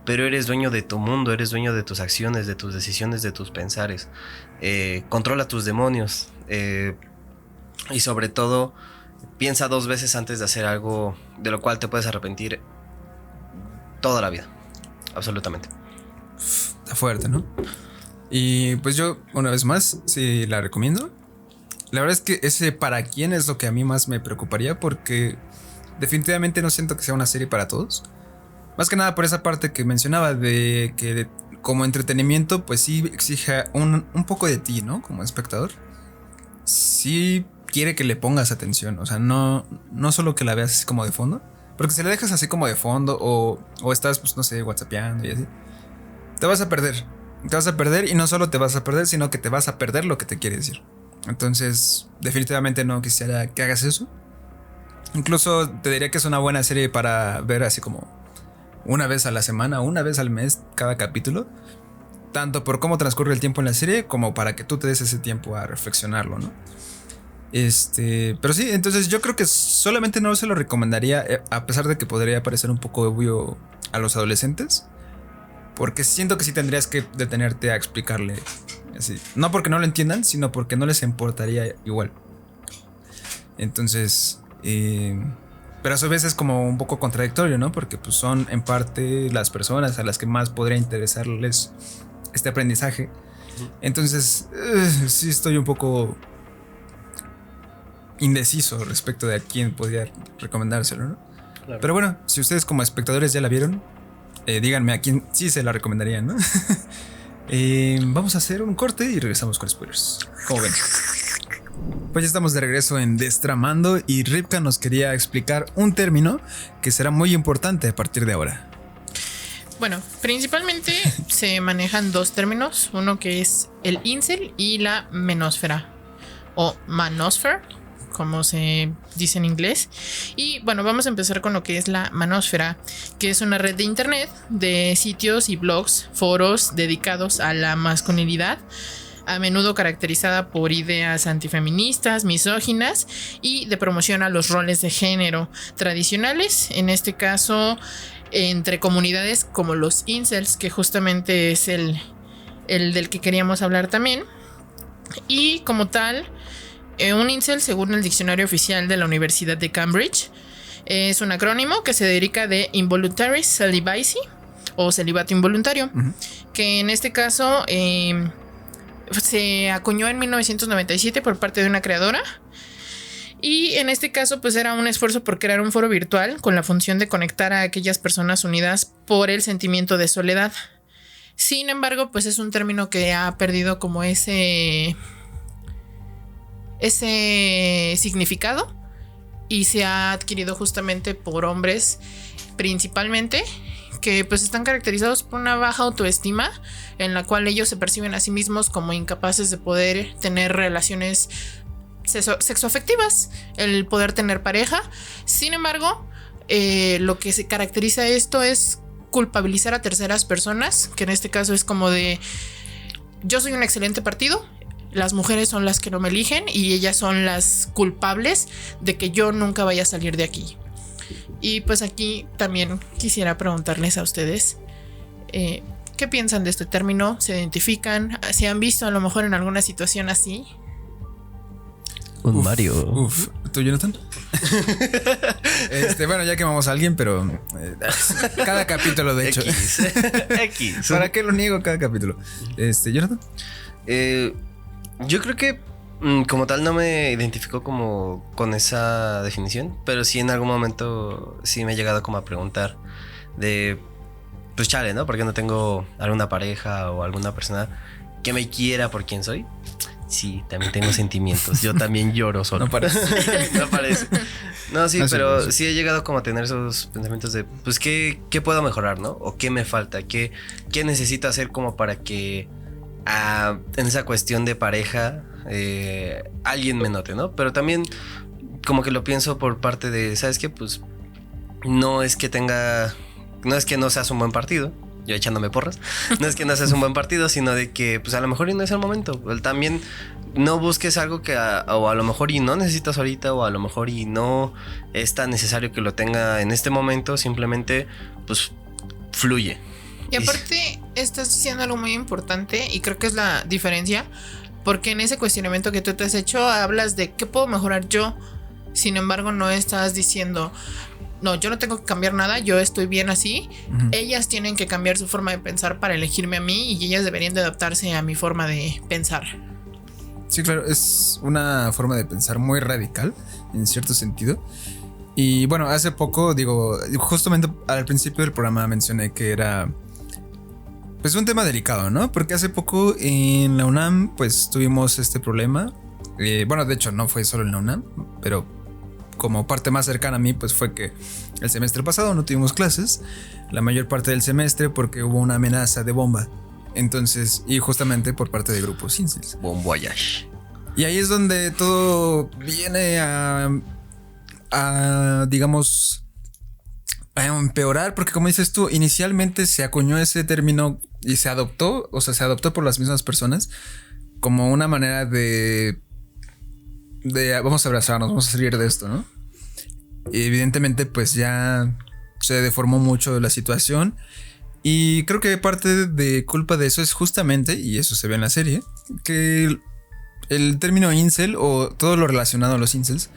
pero eres dueño de tu mundo, eres dueño de tus acciones, de tus decisiones, de tus pensares. Controla tus demonios y sobre todo piensa 2 veces antes de hacer algo de lo cual te puedes arrepentir toda la vida, absolutamente. Está fuerte, ¿no? Y pues yo, una vez más, sí la recomiendo. La verdad es que ese para quién es lo que a mí más me preocuparía, porque definitivamente no siento que sea una serie para todos. Más que nada por esa parte que mencionaba de que como entretenimiento pues sí exige un poco de ti, ¿no? Como espectador. Sí quiere que le pongas atención. O sea, no solo que la veas así como de fondo. Porque si la dejas así como de fondo o estás, pues no sé, whatsappeando y así, te vas a perder. te vas a perder, y no solo te vas a perder, sino que te vas a perder lo que te quiere decir. Entonces, definitivamente no quisiera que hagas eso. Incluso te diría que es una buena serie para ver así como una vez a la semana, una vez al mes, cada capítulo. Tanto por cómo transcurre el tiempo en la serie, como para que tú te des ese tiempo a reflexionarlo, ¿no? Pero sí, entonces yo creo que solamente no se lo recomendaría, a pesar de que podría parecer un poco obvio a los adolescentes. Porque siento que sí tendrías que detenerte a explicarle así. No porque no lo entiendan, sino porque no les importaría igual. Entonces, pero a su vez es como un poco contradictorio, ¿no? Porque pues son en parte las personas a las que más podría interesarles este aprendizaje. Entonces, sí estoy un poco indeciso respecto de a quién podría recomendárselo, ¿no? Claro. Pero bueno, si ustedes como espectadores ya la vieron, díganme a quién sí se la recomendarían, ¿no? Vamos a hacer un corte y regresamos con spoilers. ¿Cómo ven? Pues ya estamos de regreso en Destramando y Ripka nos quería explicar un término que será muy importante a partir de ahora. Bueno, principalmente se manejan dos términos, uno que es el incel y la menósfera o manosphere, como se dice en inglés. Y bueno, vamos a empezar con lo que es la manósfera, que es una red de internet de sitios y blogs, foros dedicados a la masculinidad, a menudo caracterizada por ideas antifeministas, misóginas y de promoción a los roles de género tradicionales, en este caso entre comunidades como los incels, que justamente es el del que queríamos hablar también. Y como tal, un incel, según el diccionario oficial de la Universidad de Cambridge, es un acrónimo que se dedica de Involuntary Celibacy o celibato involuntario, que en este caso se acuñó en 1997 por parte de una creadora. Y en este caso pues era un esfuerzo por crear un foro virtual con la función de conectar a aquellas personas unidas por el sentimiento de soledad. Sin embargo, pues es un término que ha perdido como ese significado y se ha adquirido justamente por hombres principalmente, que pues están caracterizados por una baja autoestima en la cual ellos se perciben a sí mismos como incapaces de poder tener relaciones sexoafectivas, el poder tener pareja. Sin embargo, lo que se caracteriza esto es culpabilizar a terceras personas, que en este caso es como de: yo soy un excelente partido, las mujeres son las que no me eligen y ellas son las culpables de que yo nunca vaya a salir de aquí. Y pues aquí también quisiera preguntarles a ustedes, ¿qué piensan de este término? ¿Se identifican? ¿Se han visto a lo mejor en alguna situación así? Mario. ¿Tú, Jonathan? Bueno, ya quemamos a alguien, pero cada capítulo, de hecho. X. ¿Para qué lo niego cada capítulo? ¿Jonathan? Yo creo que como tal no me identifico como con esa definición, pero sí en algún momento sí me he llegado como a preguntar de, pues chale, ¿no? ¿Por qué no tengo alguna pareja o alguna persona que me quiera por quien soy? Sí, también tengo sentimientos. Yo también lloro solo. No parece. No parece. No, sí, No, pero sí. Sí he llegado como a tener esos pensamientos de, pues, ¿qué puedo mejorar, no? O ¿qué me falta? ¿Qué necesito hacer como para que en esa cuestión de pareja alguien me note, ¿no? Pero también como que lo pienso por parte de, ¿sabes qué? Pues no es que no seas un buen partido, yo echándome porras, no es que no seas un buen partido, sino de que pues a lo mejor y no es el momento. También no busques algo que o a lo mejor y no necesitas ahorita, o a lo mejor y no es tan necesario que lo tenga en este momento. Simplemente pues fluye. Y aparte estás diciendo algo muy importante y creo que es la diferencia, porque en ese cuestionamiento que tú te has hecho hablas de qué puedo mejorar yo. Sin embargo, no estás diciendo, no, yo no tengo que cambiar nada, yo estoy bien así. Ellas tienen que cambiar su forma de pensar para elegirme a mí, y ellas deberían de adaptarse a mi forma de pensar. Sí, claro, es una forma de pensar muy radical en cierto sentido. Y bueno, hace poco, justamente al principio del programa mencioné que era pues un tema delicado, ¿no? Porque hace poco en la UNAM pues tuvimos este problema. Bueno, de hecho no fue solo en la UNAM, pero como parte más cercana a mí pues fue que el semestre pasado no tuvimos clases la mayor parte del semestre porque hubo una amenaza de bomba Entonces, y justamente por parte de grupos incels. Bon voyage. Y ahí es donde todo viene digamos, a empeorar, porque como dices tú, inicialmente se acuñó ese término y se adoptó, o sea, se adoptó por las mismas personas como una manera de vamos a abrazarnos, vamos a salir de esto, ¿no? Y evidentemente, pues ya se deformó mucho la situación. Y creo que parte de culpa de eso es justamente, y eso se ve en la serie, que el término incel o todo lo relacionado a los incels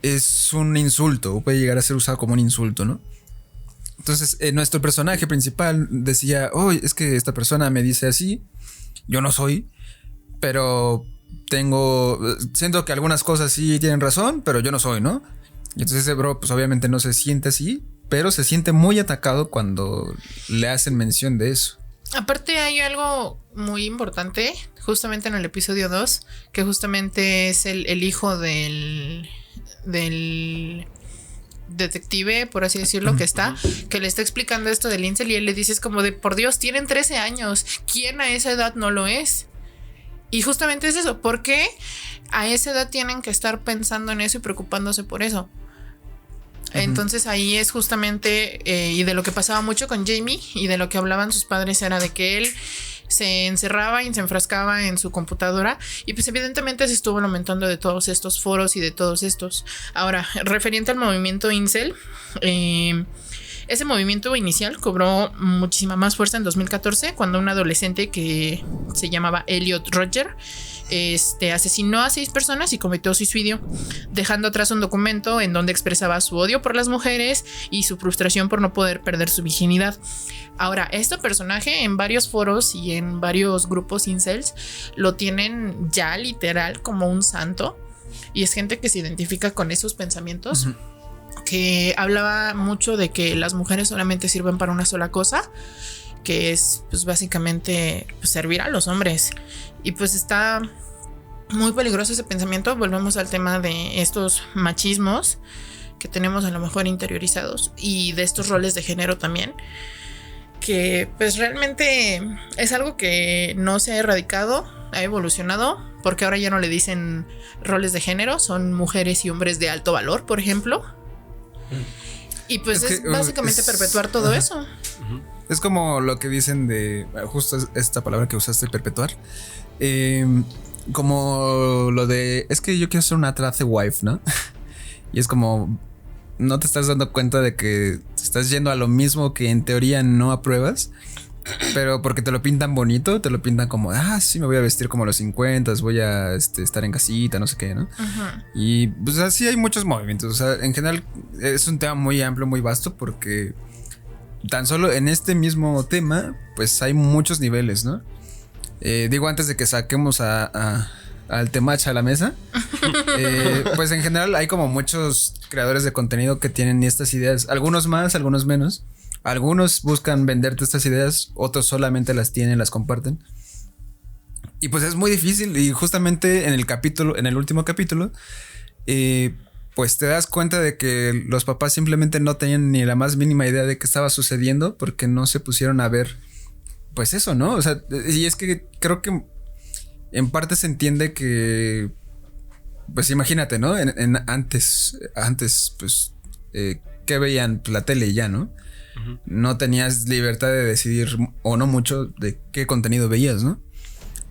es un insulto, o puede llegar a ser usado como un insulto, ¿no? Entonces, nuestro personaje principal decía, oh, es que esta persona me dice así, yo no soy, pero siento que algunas cosas sí tienen razón, pero yo no soy, ¿no? Y entonces ese bro, pues obviamente no se siente así, pero se siente muy atacado cuando le hacen mención de eso. Aparte hay algo muy importante, justamente en el episodio 2, que justamente es el hijo del detective, por así decirlo, que le está explicando esto del incel y él le dice, es como de, por Dios, tienen 13 años, ¿quién a esa edad no lo es? Y justamente es eso, ¿por qué a esa edad tienen que estar pensando en eso y preocupándose por eso? Entonces ahí es justamente, y de lo que pasaba mucho con Jamie y de lo que hablaban sus padres era de que él se encerraba y se enfrascaba en su computadora y pues evidentemente se estuvo lamentando de todos estos foros y de todos estos. Ahora, referente al movimiento incel, ese movimiento inicial cobró muchísima más fuerza en 2014 cuando un adolescente que se llamaba Elliot Rodger asesinó a 6 personas y cometió suicidio, dejando atrás un documento en donde expresaba su odio por las mujeres y su frustración por no poder perder su virginidad. Ahora, este personaje en varios foros y en varios grupos incels lo tienen ya literal como un santo y es gente que se identifica con esos pensamientos. Que hablaba mucho de que las mujeres solamente sirven para una sola cosa, que es pues básicamente pues, servir a los hombres. Y pues está muy peligroso ese pensamiento. Volvemos al tema de estos machismos que tenemos a lo mejor interiorizados y de estos roles de género también, que pues realmente es algo que no se ha erradicado, ha evolucionado, porque ahora ya no le dicen roles de género, son mujeres y hombres de alto valor, por ejemplo. Y pues es básicamente perpetuar todo eso. Es como lo que dicen de justo esta palabra que usaste, perpetuar. Como lo de es que yo quiero ser una trad wife, ¿no? Y es como no te estás dando cuenta de que te estás yendo a lo mismo que en teoría no apruebas, pero porque te lo pintan bonito, te lo pintan como, sí, me voy a vestir como los 50, voy a estar en casita, no sé qué, ¿no? Y pues así hay muchos movimientos. O sea, en general es un tema muy amplio, muy vasto, porque tan solo en este mismo tema, pues hay muchos niveles, ¿no? Digo, antes de que saquemos al temacha a la mesa, pues en general hay como muchos creadores de contenido que tienen estas ideas, algunos más, algunos menos. Algunos buscan venderte estas ideas, otros solamente las tienen, las comparten. Y pues es muy difícil. Y justamente en el último capítulo, pues te das cuenta de que los papás simplemente no tenían ni la más mínima idea de qué estaba sucediendo porque no se pusieron a ver, pues eso, ¿no? O sea, y es que creo que en parte se entiende que, pues imagínate, ¿no? Antes, pues, ¿qué veían? La tele y ya, ¿no? No tenías libertad de decidir o no mucho de qué contenido veías, ¿no?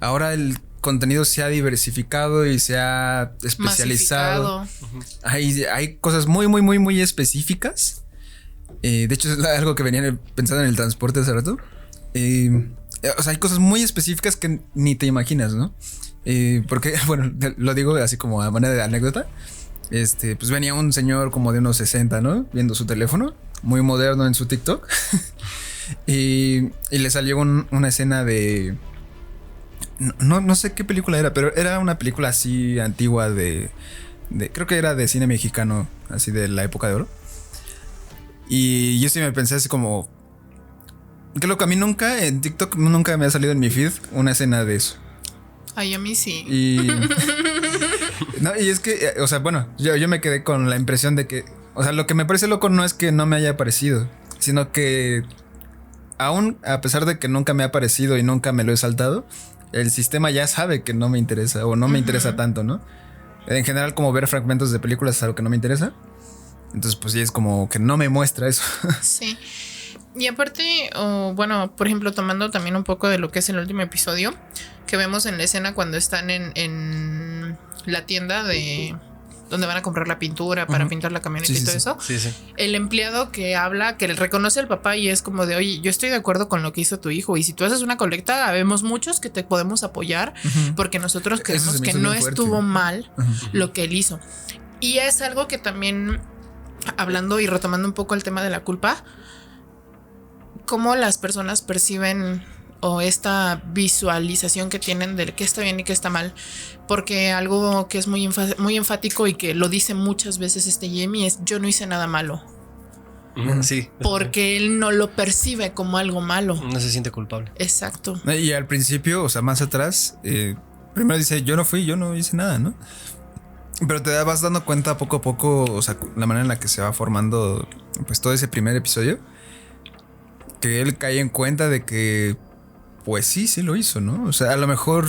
Ahora el contenido se ha diversificado y se ha especializado. Hay cosas muy, muy, muy, muy específicas. De hecho, es algo que venía pensando en el transporte hace rato. O sea, hay cosas muy específicas que ni te imaginas, ¿no? Porque, bueno, lo digo así como a manera de anécdota. Pues venía un señor como de unos 60, ¿no? Viendo su teléfono, muy moderno en su TikTok. y le salió una escena de... No sé qué película era, pero era una película así antigua de creo que era de cine mexicano, así de la época de oro. Y yo sí me pensé así como... Qué loco, a mí nunca, en TikTok nunca me ha salido en mi feed una escena de eso. Ay, a mí sí. No, y es que, o sea, bueno, yo me quedé con la impresión de que, o sea, lo que me parece loco no es que no me haya parecido, sino que aún a pesar de que nunca me ha aparecido y nunca me lo he saltado, el sistema ya sabe que no me interesa o no me interesa tanto, ¿no? En general, como ver fragmentos de películas es algo que no me interesa. Entonces, pues sí, es como que no me muestra eso. Sí. Y aparte, bueno, por ejemplo, tomando también un poco de lo que es el último episodio, que vemos en la escena cuando están en la tienda de donde van a comprar la pintura para pintar la camioneta y todo eso. Sí. El empleado que habla, que le reconoce al papá y es como de, oye, yo estoy de acuerdo con lo que hizo tu hijo y si tú haces una colecta, habemos muchos que te podemos apoyar porque nosotros creemos que no estuvo mal lo que él hizo. Y es algo que también, hablando y retomando un poco el tema de la culpa, cómo las personas perciben o esta visualización que tienen de qué está bien y qué está mal, porque algo que es muy enfático y que lo dice muchas veces Jamie es: yo no hice nada malo. Sí. Porque él no lo percibe como algo malo. No se siente culpable. Exacto. Y al principio, o sea, más atrás, primero dice: yo no hice nada, ¿no? Pero te vas dando cuenta poco a poco, o sea, la manera en la que se va formando pues todo ese primer episodio, que él cae en cuenta de que pues sí lo hizo, ¿no? O sea, a lo mejor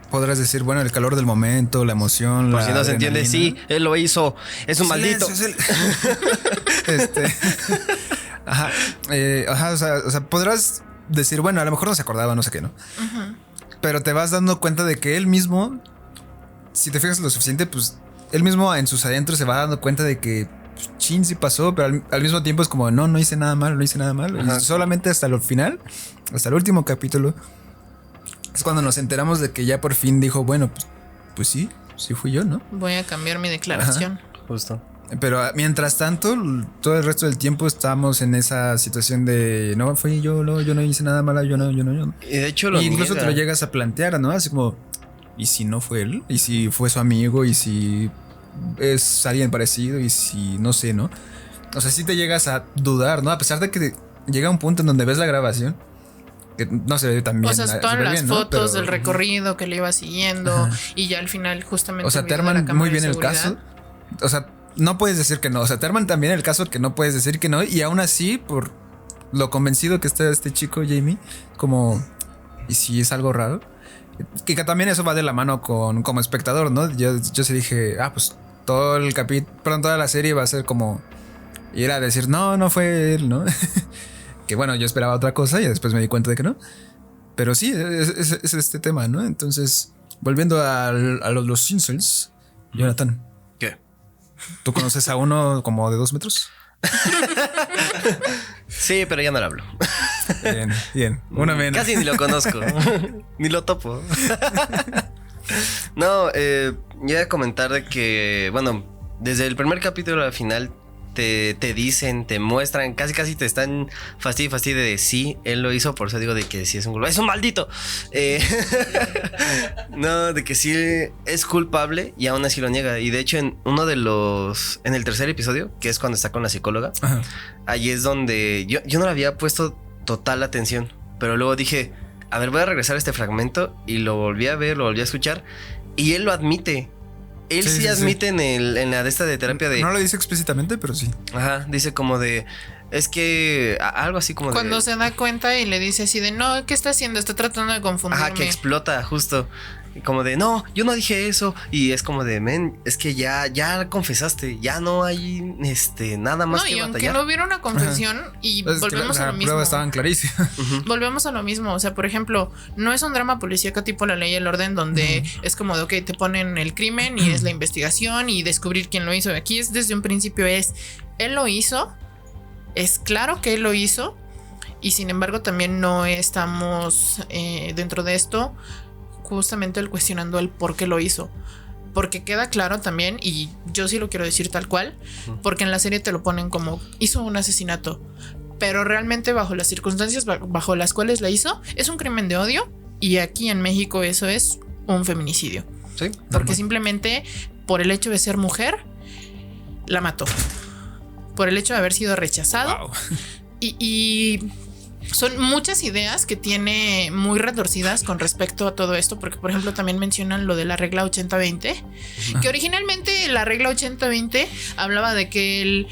podrás decir, bueno, el calor del momento, la emoción. Por si no se entiende, sí, él lo hizo. Es un maldito. Ajá, o sea, podrás decir, bueno, a lo mejor no se acordaba, no sé qué, ¿no? Pero te vas dando cuenta de que él mismo, si te fijas lo suficiente, pues él mismo en sus adentros se va dando cuenta de que chin, sí pasó, pero al mismo tiempo es como, no hice nada mal, no hice nada mal. Y solamente hasta el final, hasta el último capítulo, es cuando nos enteramos de que ya por fin dijo, bueno, pues sí fui yo, ¿no? Voy a cambiar mi declaración. Ajá, justo. Pero mientras tanto, todo el resto del tiempo estamos en esa situación de no fui yo no hice nada malo, yo no. Y de hecho incluso te lo llegas a plantear, ¿no? Así como, ¿y si no fue él? ¿Y si fue su amigo? ¿Y si es alguien parecido? ¿Y si no sé, no? O sea, sí te llegas a dudar, ¿no? A pesar de que llega un punto en donde ves la grabación, que no se ve tan bien. O sea, todas las bien, fotos, ¿no? Pero, del recorrido que le iba siguiendo y ya al final justamente... O sea, te arman muy bien el caso. O sea, no puedes decir que no. O sea, te arman también el caso que no puedes decir que no. Y aún así, por lo convencido que está este chico, Jamie, como... ¿Y si es algo raro? Que también eso va de la mano como espectador, ¿no? Yo sí dije, pues todo el capítulo, toda la serie va a ser como ir a decir, no fue él, ¿no? Que bueno, yo esperaba otra cosa y después me di cuenta de que no. Pero sí, es este tema, ¿no? Entonces, volviendo a los Simpsons, Jonathan. ¿Qué? ¿Tú conoces a uno como de 2 metros? Sí, pero ya no le hablo. Bien. Una menos. Casi ni lo conozco. Ni lo topo. No, yo iba a comentar de que, bueno, desde el primer capítulo al final te dicen, te muestran, casi te están fastidio de sí, él lo hizo, por eso digo de que sí es un culpable. ¡Es un maldito! No, de que sí es culpable y aún así lo niega. Y de hecho en el tercer episodio, que es cuando está con la psicóloga, ajá, ahí es donde yo no le había puesto total atención, pero luego dije, a ver, voy a regresar a este fragmento y lo volví a ver, lo volví a escuchar y él lo admite. Él sí admite en la de esta de terapia de... No lo dice explícitamente, pero sí. Ajá, dice como de... Es que... Algo así como cuando se da cuenta y le dice así de... No, ¿qué está haciendo? Está tratando de confundirme. Ajá, que explota, justo. Como de... No, yo no dije eso. Y es como de... Men, es que ya confesaste. Ya no hay nada más que batallar. No, y aunque no hubiera una confesión... Ajá. Y pues volvemos a lo mismo. Las pruebas estaban clarísimas. Volvemos a lo mismo. O sea, por ejemplo... No es un drama policíaco tipo La Ley y el Orden... Donde es como de... Ok, te ponen el crimen... Y es la investigación... Y descubrir quién lo hizo. Aquí es desde un principio es... Él lo hizo... Es claro que él lo hizo y sin embargo también no estamos dentro de esto justamente el cuestionando el por qué lo hizo, porque queda claro también, y yo sí lo quiero decir tal cual, porque en la serie te lo ponen como hizo un asesinato, pero realmente bajo las circunstancias bajo las cuales la hizo es un crimen de odio y aquí en México eso es un feminicidio, ¿sí? Porque simplemente por el hecho de ser mujer la mató. Por el hecho de haber sido rechazado. Wow. Y son muchas ideas que tiene muy retorcidas con respecto a todo esto, porque por ejemplo también mencionan lo de la regla 80-20, que originalmente la regla 80-20 hablaba de que el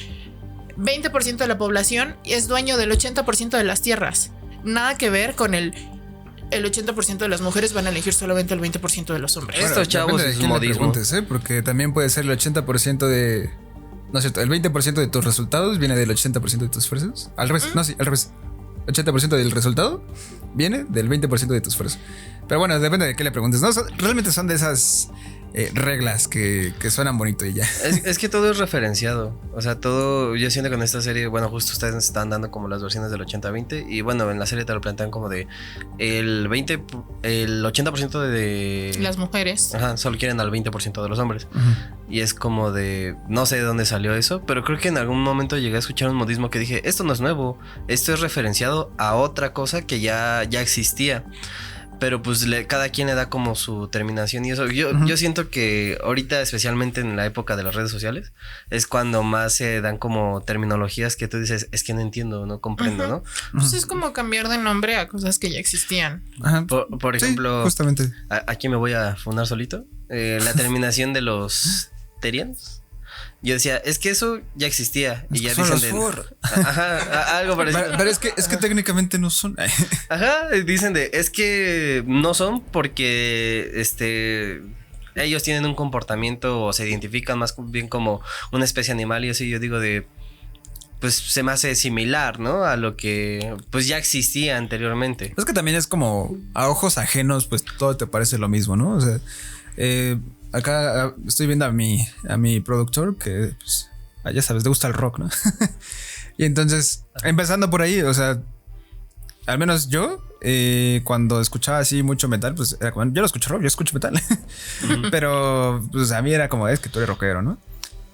20% de la población es dueño del 80% de las tierras. nada que ver con el 80% de las mujeres van a elegir solamente el 20% de los hombres. Estos chavos depende de es quién le modismo. preguntes, porque también puede ser el 80% de... No es cierto, el 20% de tus resultados viene del 80% de tus esfuerzos. Al revés, no, sí, al revés. 80% del resultado viene del 20% de tus esfuerzos. Pero bueno, depende de qué le preguntes. No, realmente son de esas reglas que suenan bonito y ya. Es que todo es referenciado. O sea, todo. Yo siento que en esta serie, bueno, justo ustedes están dando como las versiones del 80-20. Y bueno, en la serie te lo plantean como de el 80% de Las mujeres. Ajá, solo quieren al 20% de los hombres. Y es como de. No sé de dónde salió eso, pero creo que en algún momento llegué a escuchar un modismo que dije: esto no es nuevo. Esto es referenciado a otra cosa que ya existía. Pero pues cada quien le da como su terminación y eso. Yo siento que ahorita, especialmente en la época de las redes sociales, es cuando más se dan como terminologías que tú dices, es que no entiendo, no comprendo, ¿no? Pues es como cambiar de nombre a cosas que ya existían. Ajá. Por ejemplo, sí, justamente. Aquí me voy a funar solito. La terminación de los Terians. Yo decía, es que eso ya existía. Y ya dicen ajá, algo parecido. Pero es que técnicamente no son. Ajá, dicen es que no son porque ellos tienen un comportamiento o se identifican más bien como una especie animal y así. Yo digo pues se me hace similar, ¿no? A lo que pues ya existía anteriormente. Es que también es como a ojos ajenos, pues todo te parece lo mismo, ¿no? O sea, acá estoy viendo a mi productor que, pues, ya sabes, le gusta el rock, ¿no? Y entonces, empezando por ahí, o sea, al menos yo, cuando escuchaba así mucho metal, pues era como, yo no escucho rock, yo escucho metal. Pero, pues a mí era como, es que tú eres rockero, ¿no?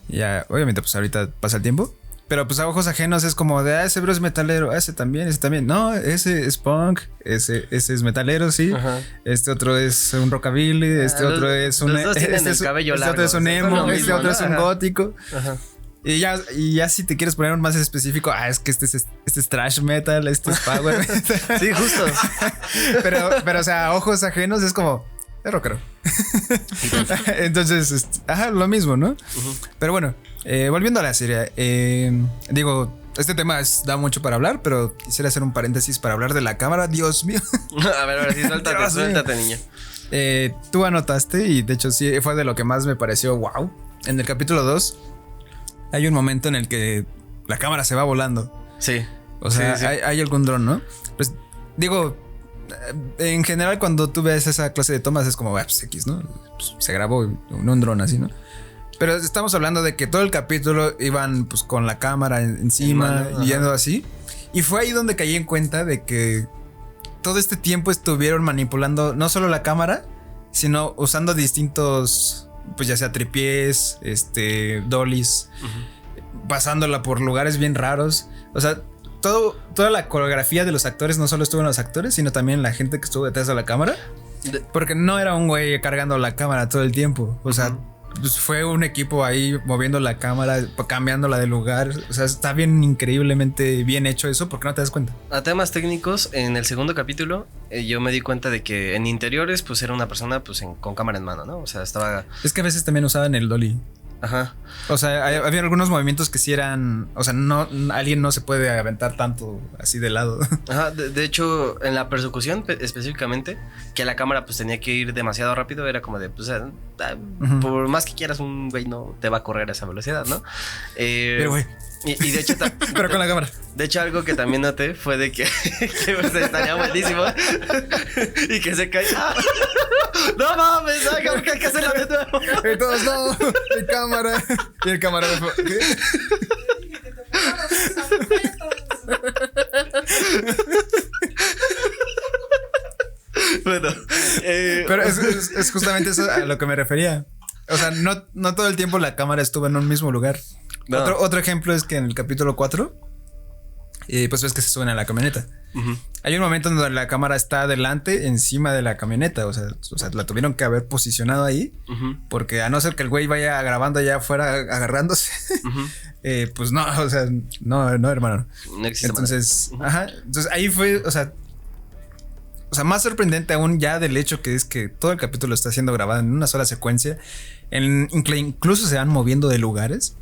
Y ya, obviamente, pues ahorita pasa el tiempo. Pero pues a ojos ajenos es como de, ese bro es metalero, ese también. No, ese es punk, ese es metalero, sí. Ajá. Este otro es un rockabilly, otro es un... otro es un emo, otro es un gótico. Ajá. Y ya si te quieres poner un más específico, es que este es thrash metal, este es power metal. Sí, justo. pero o sea, a ojos ajenos es como, es rockero. Entonces, lo mismo, ¿no? Pero bueno, volviendo a la serie, digo, este tema da mucho para hablar, pero quisiera hacer un paréntesis para hablar de la cámara. Dios mío. A ver, sí, suéltate, niño. Tú anotaste, y de hecho sí fue de lo que más me pareció wow. En el capítulo 2 hay un momento en el que la cámara se va volando. Sí. O sea, sí. Hay algún dron, ¿no? Pues digo, en general cuando tú ves esa clase de tomas es como, pues X, ¿no? Pues, se grabó un dron así, ¿no? Pero estamos hablando de que todo el capítulo iban pues con la cámara encima y yendo así. Y fue ahí donde caí en cuenta de que todo este tiempo estuvieron manipulando no solo la cámara, sino usando distintos, pues ya sea tripiés, dollies, pasándola por lugares bien raros. O sea, toda la coreografía de los actores no solo estuvo en los actores, sino también la gente que estuvo detrás de la cámara. Porque no era un güey cargando la cámara todo el tiempo. O sea, pues fue un equipo ahí moviendo la cámara, cambiándola de lugar. O sea, está bien, increíblemente bien hecho eso, porque no te das cuenta. A temas técnicos, en el segundo capítulo, yo me di cuenta de que en interiores, pues era una persona pues con cámara en mano, ¿no? O sea, estaba... Es que a veces también usaban el dolly. Ajá. O sea, había algunos movimientos que sí eran... O sea, alguien no se puede aventar tanto así de lado. Ajá, de hecho, en la persecución específicamente, que la cámara pues tenía que ir demasiado rápido, era como de, pues, por más que quieras, un güey no te va a correr a esa velocidad, ¿no? Pero güey. Y de hecho... Pero con la cámara. De hecho, algo que también noté fue de que pues, estaría buenísimo y que se cae. ¡Ah! ¡No mames! ¿Qué hay que hacerlo de nuevo? Y todos, no, mi cámara. Y el camarógrafo, ¿qué? Bueno, pero es justamente eso a lo que me refería. O sea, no todo el tiempo la cámara estuvo en un mismo lugar. No. Otro ejemplo es que en el capítulo 4, pues ves que se suben a la camioneta. Hay un momento en donde la cámara está adelante, encima de la camioneta. O sea, la tuvieron que haber posicionado ahí. Porque a no ser que el güey vaya grabando allá afuera agarrándose, pues no, o sea, no, hermano. No existe. Entonces, entonces ahí fue, o sea, más sorprendente aún ya del hecho que es que todo el capítulo está siendo grabado en una sola secuencia. Incluso se van moviendo de lugares.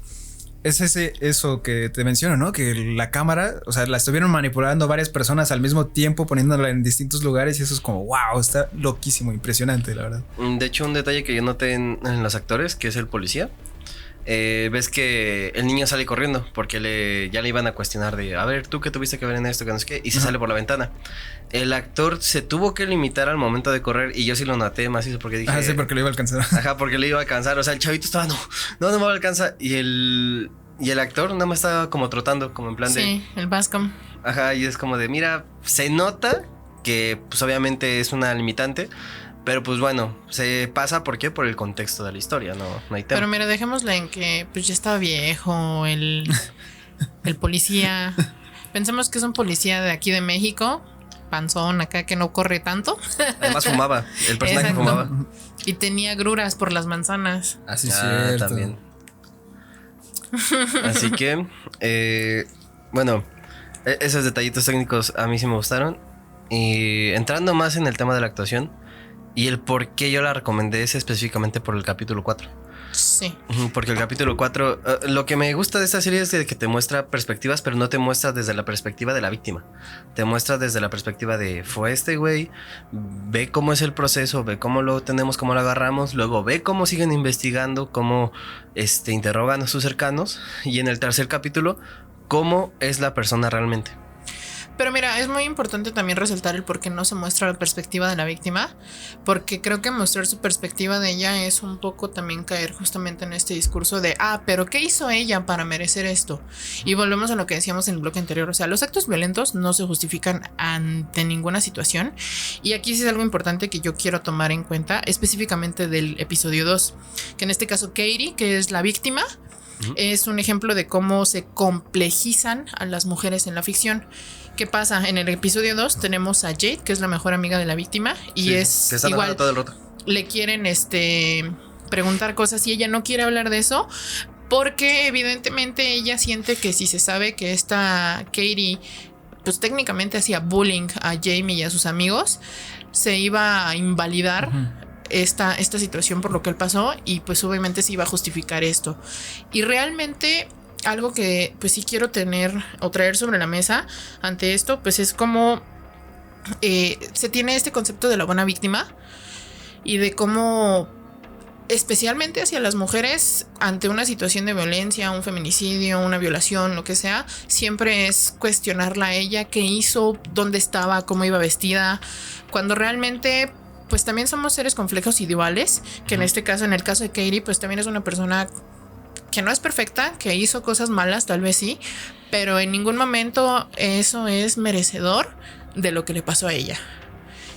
es eso que te menciono, ¿no? Que la cámara, o sea, la estuvieron manipulando varias personas al mismo tiempo, poniéndola en distintos lugares y eso es como, wow, está loquísimo, impresionante, la verdad. De hecho, un detalle que yo noté en los actores, que es el policía, ves que el niño sale corriendo porque ya le iban a cuestionar de, a ver, tú qué tuviste que ver en esto, que no sé qué, y se sale por la ventana. El actor se tuvo que limitar al momento de correr y yo sí lo noté macizo porque dije... Sí, porque lo iba a alcanzar. Ajá, porque le iba a alcanzar, o sea, el chavito estaba, no me alcanza y el actor nada más estaba como trotando, como en plan de... Sí, el Bascom. Ajá, y es como de, mira, se nota que pues obviamente es una limitante. Pero pues bueno, se pasa, ¿por qué? Por el contexto de la historia, no hay tema. Pero mira, dejémosla en que pues ya está viejo el policía. Pensemos que es un policía de aquí de México, panzón acá que no corre tanto. Además fumaba, el personaje Exacto. fumaba. Y tenía gruras por las manzanas. Así es cierto. También. Así que, bueno, esos detallitos técnicos a mí sí me gustaron. Y entrando más en el tema de la actuación, y el por qué yo la recomendé es específicamente por el capítulo 4. Sí. Porque el capítulo 4, lo que me gusta de esta serie es de que te muestra perspectivas, pero no te muestra desde la perspectiva de la víctima. Te muestra desde la perspectiva de, fue este güey, ve cómo es el proceso, ve cómo lo tenemos, cómo lo agarramos, luego ve cómo siguen investigando, cómo interrogan a sus cercanos, y en el tercer capítulo, cómo es la persona realmente. Pero mira, es muy importante también resaltar el por qué no se muestra la perspectiva de la víctima, porque creo que mostrar su perspectiva de ella es un poco también caer justamente en este discurso de, pero ¿qué hizo ella para merecer esto? Y volvemos a lo que decíamos en el bloque anterior, o sea, los actos violentos no se justifican ante ninguna situación, y aquí sí es algo importante que yo quiero tomar en cuenta, específicamente del episodio 2, que en este caso Katie, que es la víctima, es un ejemplo de cómo se complejizan a las mujeres en la ficción. ¿Qué pasa? En el episodio 2 tenemos a Jade, que es la mejor amiga de la víctima, y sí, es igual todo el rato. Le quieren preguntar cosas y ella no quiere hablar de eso porque evidentemente ella siente que si se sabe que esta Katie pues técnicamente hacía bullying a Jamie y a sus amigos, se iba a invalidar esta situación por lo que él pasó y pues obviamente se iba a justificar esto. Y realmente algo que pues sí quiero tener o traer sobre la mesa ante esto pues es como se tiene este concepto de la buena víctima y de cómo especialmente hacia las mujeres ante una situación de violencia, un feminicidio, una violación, lo que sea, siempre es cuestionarla a ella, qué hizo, dónde estaba, cómo iba vestida, cuando realmente pues también somos seres complejos y duales, que en este caso, en el caso de Katie, pues también es una persona que no es perfecta, que hizo cosas malas, tal vez sí, pero en ningún momento eso es merecedor de lo que le pasó a ella.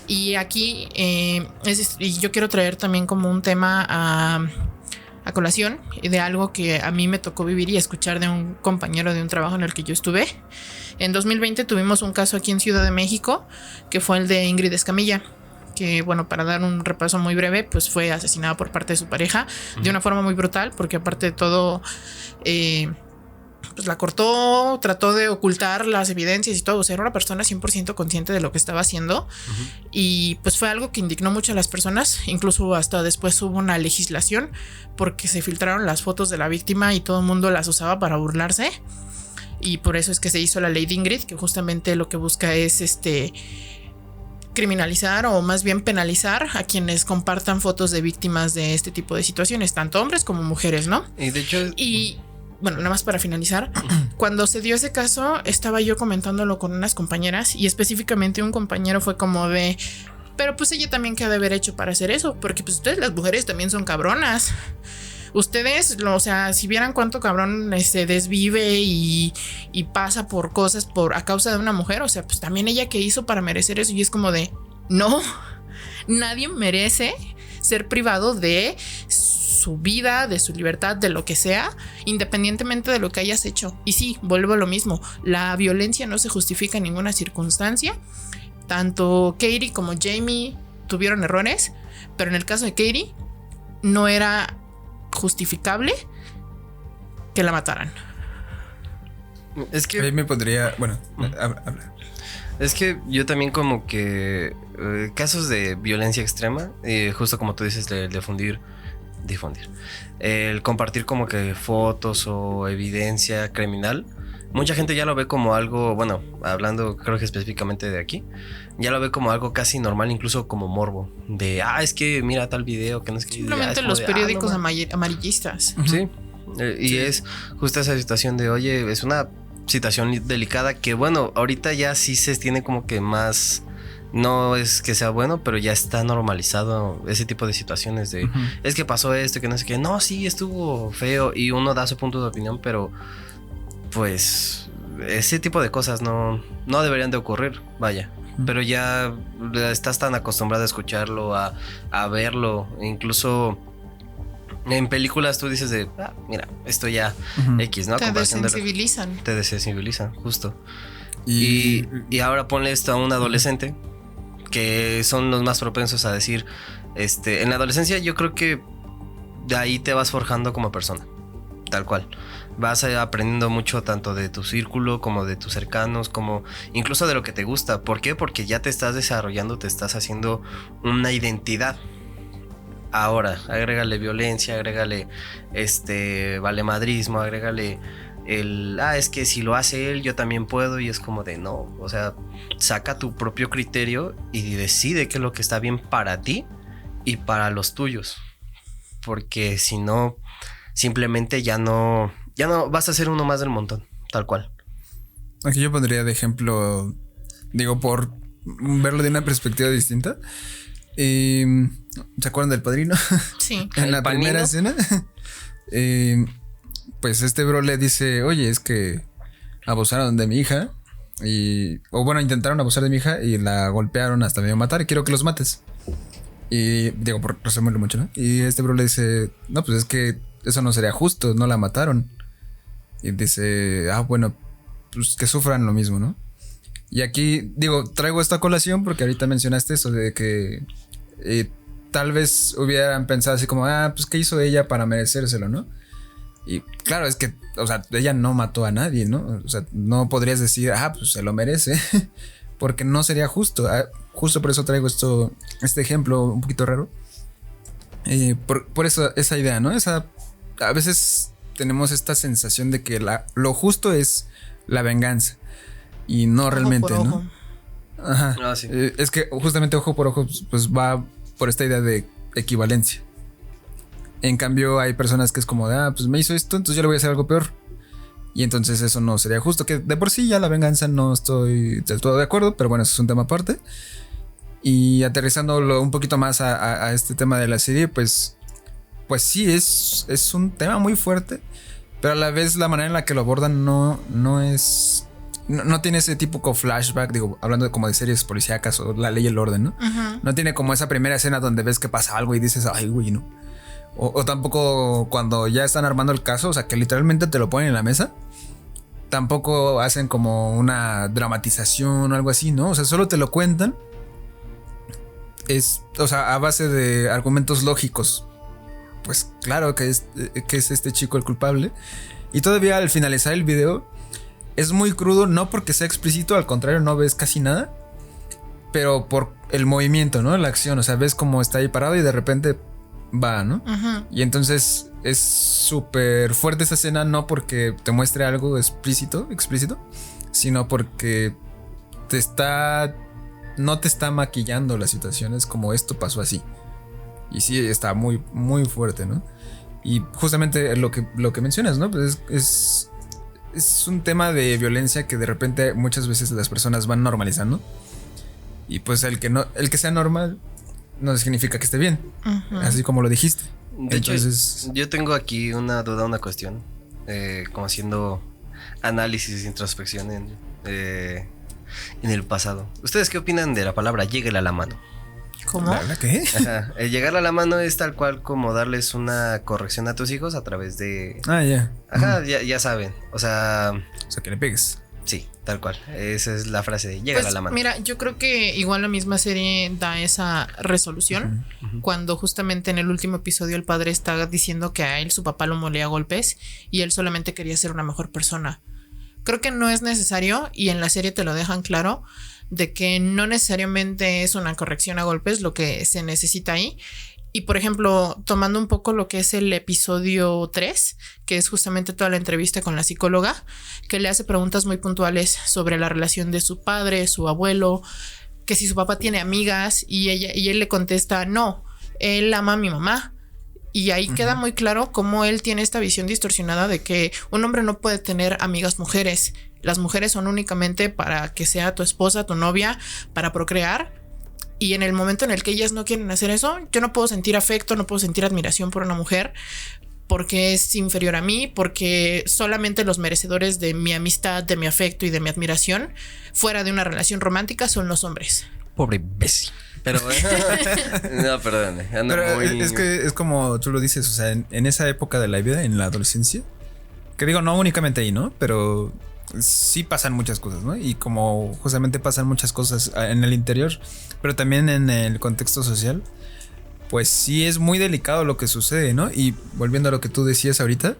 Y aquí y yo quiero traer también como un tema a colación de algo que a mí me tocó vivir y escuchar de un compañero de un trabajo en el que yo estuve. En 2020 tuvimos un caso aquí en Ciudad de México, que fue el de Ingrid Escamilla, que bueno, para dar un repaso muy breve, pues fue asesinada por parte de su pareja de una forma muy brutal, porque aparte de todo, pues la cortó, trató de ocultar las evidencias y todo, o sea, era una persona 100% consciente de lo que estaba haciendo y pues fue algo que indignó mucho a las personas, incluso hasta después hubo una legislación porque se filtraron las fotos de la víctima y todo el mundo las usaba para burlarse y por eso es que se hizo la ley de Ingrid, que justamente lo que busca es criminalizar o más bien penalizar a quienes compartan fotos de víctimas de este tipo de situaciones, tanto hombres como mujeres, ¿no? Y de hecho... Bueno, nada más para finalizar, cuando se dio ese caso, estaba yo comentándolo con unas compañeras y específicamente un compañero fue como de, pero pues ella también qué ha de haber hecho para hacer eso, porque pues ustedes las mujeres también son cabronas. Ustedes, o sea, si vieran cuánto cabrón se desvive y pasa por cosas a causa de una mujer, o sea, pues también ella qué hizo para merecer eso y es como de, no, nadie merece ser privado de su vida, de su libertad, de lo que sea, independientemente de lo que hayas hecho. Y sí, vuelvo a lo mismo, la violencia no se justifica en ninguna circunstancia. Tanto Katie como Jamie tuvieron errores, pero en el caso de Katie no era justificable que la mataran. Es que ahí me podría, bueno, habla. Es que yo también como que casos de violencia extrema, justo como tú dices, de fundir difundir. El compartir como que fotos o evidencia criminal, mucha gente ya lo ve como algo, bueno, hablando creo que específicamente de aquí, ya lo ve como algo casi normal, incluso como morbo. De, es que mira tal video, que no es que... Simplemente los periódicos amarillistas. Sí, y es justo esa situación de, oye, es una situación delicada que, bueno, ahorita ya sí se tiene como que más... No es que sea bueno, pero ya está normalizado ese tipo de situaciones de... Es que pasó esto, que no sé qué. No, sí, estuvo feo. Y uno da su punto de opinión, pero... Pues... Ese tipo de cosas no deberían de ocurrir, vaya. Pero ya estás tan acostumbrado a escucharlo, a verlo. Incluso... En películas tú dices de... mira, esto ya X, ¿no? Te desensibilizan. Te desensibilizan, justo. Y ahora ponle esto a un adolescente, que son los más propensos a decir, en la adolescencia yo creo que de ahí te vas forjando como persona, tal cual. Vas aprendiendo mucho tanto de tu círculo como de tus cercanos, como incluso de lo que te gusta. ¿Por qué? Porque ya te estás desarrollando, te estás haciendo una identidad. Ahora, agrégale violencia, agrégale valemadrismo, agrégale es que si lo hace él, yo también puedo, y es como de no, o sea, saca tu propio criterio y decide qué es lo que está bien para ti y para los tuyos, porque si no, simplemente ya no vas a ser uno más del montón, tal cual. Aquí yo pondría de ejemplo, digo, por verlo de una perspectiva distinta. ¿Se acuerdan del Padrino? Sí. En la primera escena, pues este bro le dice, oye, es que abusaron de mi hija intentaron abusar de mi hija y la golpearon hasta medio matar y quiero que los mates. Y digo, por resumirlo mucho, ¿no? Y este bro le dice, no, pues es que eso no sería justo, no la mataron. Y dice, bueno, pues que sufran lo mismo, ¿no? Y aquí, digo, traigo esta colación porque ahorita mencionaste eso de que tal vez hubieran pensado así como, pues ¿qué hizo ella para merecérselo, no? Y claro, es que, o sea, ella no mató a nadie, ¿no? O sea, no podrías decir, pues se lo merece, porque no sería justo. Justo por eso traigo este ejemplo un poquito raro. Por eso, esa idea, ¿no? A veces tenemos esta sensación de que lo justo es la venganza y no realmente, ojo por ¿no? Ojo. Ajá. Sí. Es que justamente ojo por ojo, pues va por esta idea de equivalencia. En cambio, hay personas que es como de, pues me hizo esto, entonces yo le voy a hacer algo peor. Y entonces eso no sería justo. Que de por sí ya la venganza no estoy del todo de acuerdo, pero bueno, eso es un tema aparte. Y aterrizándolo un poquito más a este tema de la serie, pues sí, es un tema muy fuerte, pero a la vez la manera en la que lo abordan no tiene ese típico flashback, digo, hablando como de series policíacas o La Ley y el Orden, ¿no? Uh-huh. No tiene como esa primera escena donde ves que pasa algo y dices, ay, güey, no. O tampoco cuando ya están armando el caso, o sea, que literalmente te lo ponen en la mesa. Tampoco hacen como una dramatización o algo así, ¿no? O sea, solo te lo cuentan. O sea, a base de argumentos lógicos. Pues claro que es este chico el culpable. Y todavía al finalizar el video es muy crudo, no porque sea explícito, al contrario, no ves casi nada. Pero por el movimiento, ¿no? La acción, o sea, ves cómo está ahí parado y de repente va, ¿no? Uh-huh. Y entonces es súper fuerte esa escena, no porque te muestre algo explícito, sino porque no te está maquillando las situaciones como esto pasó así. Y sí, está muy, muy fuerte, ¿no? Y justamente lo que mencionas, ¿no? Pues es un tema de violencia que de repente muchas veces las personas van normalizando. Y pues el que sea normal no significa que esté bien. Uh-huh. Así como lo dijiste. De Entonces, hecho, yo tengo aquí una duda, una cuestión. Como haciendo análisis e introspección en el pasado. ¿Ustedes qué opinan de la palabra lléguele a la mano? ¿Cómo? ¿La qué? Ajá. Llegar a la mano es tal cual como darles una corrección a tus hijos a través de... ya. Ajá, ya saben. O sea, que le pegues. Sí, tal cual. Esa es la frase de llegar a la mano. Mira, yo creo que igual la misma serie da esa resolución. Uh-huh. Cuando justamente en el último episodio el padre está diciendo que a él su papá lo molía a golpes y él solamente quería ser una mejor persona. Creo que no es necesario, y en la serie te lo dejan claro, de que no necesariamente es una corrección a golpes lo que se necesita ahí. Y por ejemplo, tomando un poco lo que es el episodio 3, que es justamente toda la entrevista con la psicóloga, que le hace preguntas muy puntuales sobre la relación de su padre, su abuelo, que si su papá tiene amigas, y él le contesta, no, él ama a mi mamá. Y ahí queda muy claro cómo él tiene esta visión distorsionada de que un hombre no puede tener amigas mujeres. Las mujeres son únicamente para que sea tu esposa, tu novia, para procrear. Y en el momento en el que ellas no quieren hacer eso, yo no puedo sentir afecto, no puedo sentir admiración por una mujer porque es inferior a mí, porque solamente los merecedores de mi amistad, de mi afecto y de mi admiración fuera de una relación romántica son los hombres. Pobre imbécil. Pero no, perdón. Pero es que es como tú lo dices, o sea, en esa época de la vida, en la adolescencia, que digo, no únicamente ahí, ¿no? Pero sí pasan muchas cosas, ¿no? Y como justamente pasan muchas cosas en el interior, pero también en el contexto social, pues sí es muy delicado lo que sucede, ¿no? Y volviendo a lo que tú decías ahorita,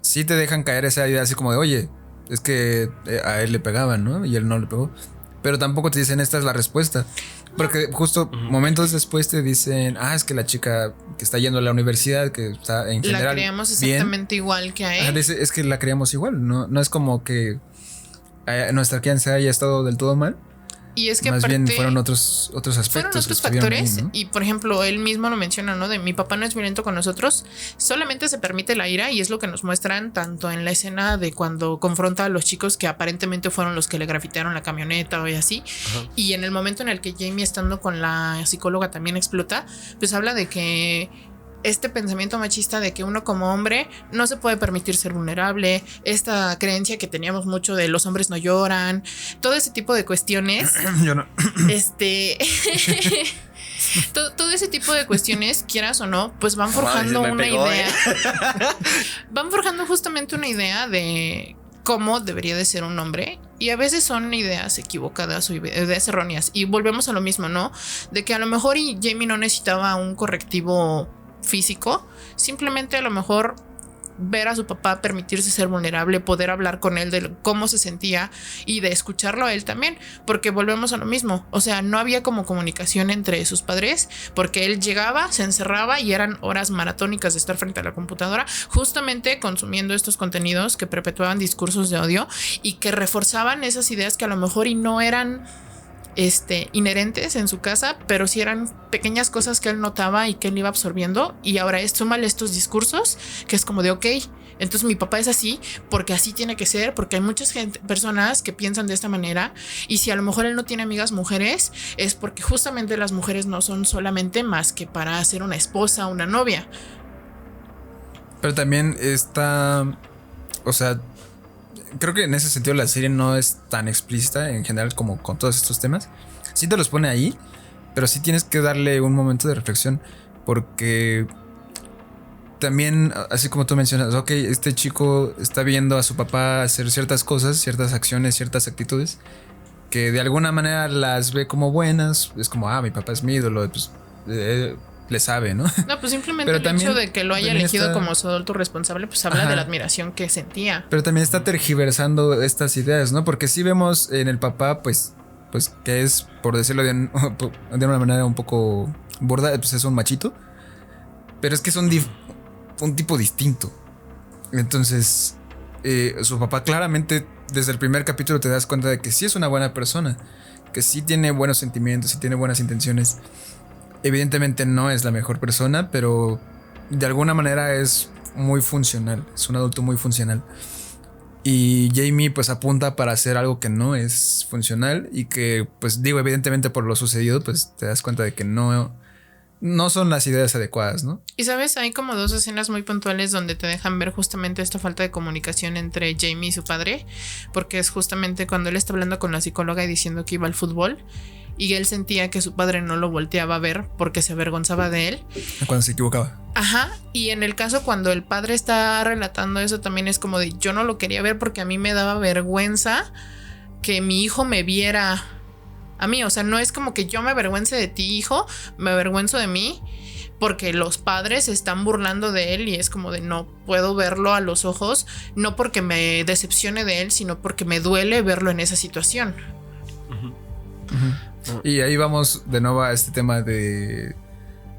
sí te dejan caer esa idea así como de, oye, es que a él le pegaban, ¿no? Y él no le pegó. Pero tampoco te dicen, esta es la respuesta. Porque justo momentos después te dicen, es que la chica que está yendo a la universidad, que está en general la creamos exactamente bien, igual que a él. Es que la creamos igual, no es como que nuestra crianza haya estado del todo mal. Y es que más bien fueron otros aspectos. Fueron otros factores, ahí, ¿no? Y por ejemplo, él mismo lo menciona, ¿no? De mi papá no es violento con nosotros, solamente se permite la ira, y es lo que nos muestran tanto en la escena de cuando confronta a los chicos que aparentemente fueron los que le grafitearon la camioneta o así. Ajá. Y en el momento en el que Jamie, estando con la psicóloga, también explota, pues habla de que este pensamiento machista de que uno como hombre no se puede permitir ser vulnerable, esta creencia que teníamos mucho de los hombres no lloran, todo ese tipo de cuestiones. Yo no. Todo ese tipo de cuestiones, quieras o no, pues van forjando una idea. Van forjando justamente una idea de cómo debería de ser un hombre. Y a veces son ideas equivocadas o ideas erróneas. Y volvemos a lo mismo, ¿no? De que a lo mejor Jamie no necesitaba un correctivo físico, simplemente a lo mejor ver a su papá, permitirse ser vulnerable, poder hablar con él de cómo se sentía y de escucharlo a él también, porque volvemos a lo mismo, o sea, no había como comunicación entre sus padres, porque él llegaba, se encerraba y eran horas maratónicas de estar frente a la computadora, justamente consumiendo estos contenidos que perpetuaban discursos de odio y que reforzaban esas ideas que a lo mejor y no eran inherentes en su casa, pero sí eran pequeñas cosas que él notaba y que él iba absorbiendo. Y ahora súmale estos discursos que es como de ok, entonces mi papá es así porque así tiene que ser, porque hay muchas personas que piensan de esta manera, y si a lo mejor él no tiene amigas mujeres es porque justamente las mujeres no son solamente más que para ser una esposa, una novia. Pero también está, o sea, creo que en ese sentido la serie no es tan explícita en general como con todos estos temas. Sí te los pone ahí, pero sí tienes que darle un momento de reflexión, porque también, así como tú mencionas, ok, este chico está viendo a su papá hacer ciertas cosas, ciertas acciones, ciertas actitudes que de alguna manera las ve como buenas. Es como, mi papá es mi ídolo, pues le sabe, ¿no? No, pues simplemente pero el también, hecho de que lo haya elegido como su adulto responsable, pues habla de la admiración que sentía. Pero también está tergiversando estas ideas, ¿no? Porque sí vemos en el papá, pues que es, por decirlo de una manera un poco burda, pues es un machito. Pero es que es un tipo distinto. Entonces, su papá claramente, desde el primer capítulo te das cuenta de que sí es una buena persona, que sí tiene buenos sentimientos, sí tiene buenas intenciones. Evidentemente no es la mejor persona, pero de alguna manera es muy funcional. Es un adulto muy funcional. Y Jamie pues apunta para hacer algo que no es funcional y que, pues digo, evidentemente por lo sucedido, pues te das cuenta de que no son las ideas adecuadas, ¿no? Y sabes, hay como dos escenas muy puntuales donde te dejan ver justamente esta falta de comunicación entre Jamie y su padre, porque es justamente cuando él está hablando con la psicóloga y diciendo que iba al fútbol. Y él sentía que su padre no lo volteaba a ver porque se avergonzaba de él. Cuando se equivocaba. Ajá. Y en el caso cuando el padre está relatando eso, también es como de yo no lo quería ver porque a mí me daba vergüenza que mi hijo me viera a mí. O sea, no es como que yo me avergüence de ti, hijo, me avergüenzo de mí, porque los padres se están burlando de él y es como de no puedo verlo a los ojos, no porque me decepcione de él, sino porque me duele verlo en esa situación. Uh-huh. Uh-huh. Y ahí vamos de nuevo a este tema de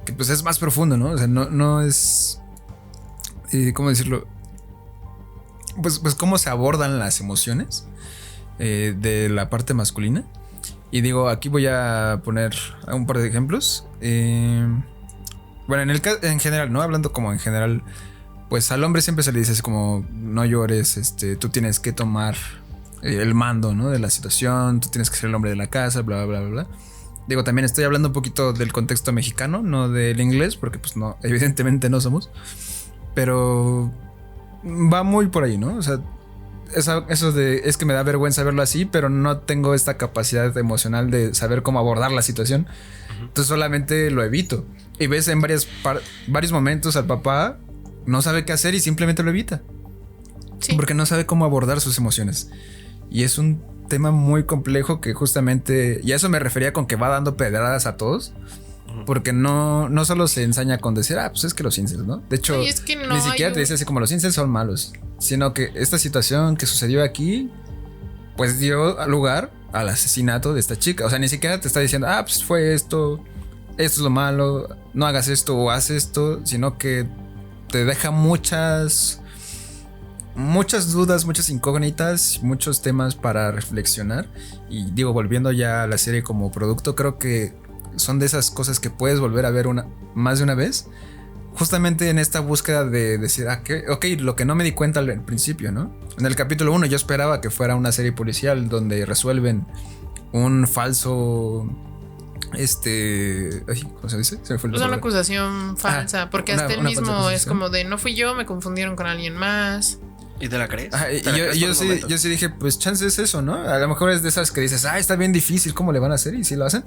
que pues es más profundo, ¿no? O sea, no es... ¿cómo decirlo? Pues cómo se abordan las emociones de la parte masculina. Y digo, aquí voy a poner un par de ejemplos. Bueno, en general, ¿no? Hablando como en general, pues al hombre siempre se le dice así como, no llores, tú tienes que tomar el mando, ¿no? De la situación, tú tienes que ser el hombre de la casa, bla, bla, bla, bla. Digo, también estoy hablando un poquito del contexto mexicano, no del inglés, porque pues no, evidentemente no somos. Pero va muy por ahí, ¿no? O sea, eso de es que me da vergüenza verlo así, pero no tengo esta capacidad emocional de saber cómo abordar la situación. Entonces solamente lo evito. Y ves en varios momentos al papá no sabe qué hacer y simplemente lo evita. Sí. Porque no sabe cómo abordar sus emociones. Y es un tema muy complejo que justamente... Y a eso me refería con que va dando pedradas a todos. Porque no solo se ensaña con decir, pues es que los incels, ¿no? De hecho, es que no ni siquiera te dice así como los incels son malos. Sino que esta situación que sucedió aquí, pues dio lugar al asesinato de esta chica. O sea, ni siquiera te está diciendo, pues fue esto es lo malo, no hagas esto o haz esto. Sino que te deja muchas dudas, muchas incógnitas, muchos temas para reflexionar. Y digo, volviendo ya a la serie como producto, creo que son de esas cosas que puedes volver a ver más de una vez, justamente en esta búsqueda de decir, ok, lo que no me di cuenta al principio, ¿no? En el capítulo 1 yo esperaba que fuera una serie policial donde resuelven un falso... ¿cómo se dice? Se me fue una acusación falsa, porque hasta él mismo es como de, no fui yo, me confundieron con alguien más. ¿Y te la crees? Yo sí dije, pues chance es eso, ¿no? A lo mejor es de esas que dices, está bien difícil, ¿cómo le van a hacer? Y sí lo hacen.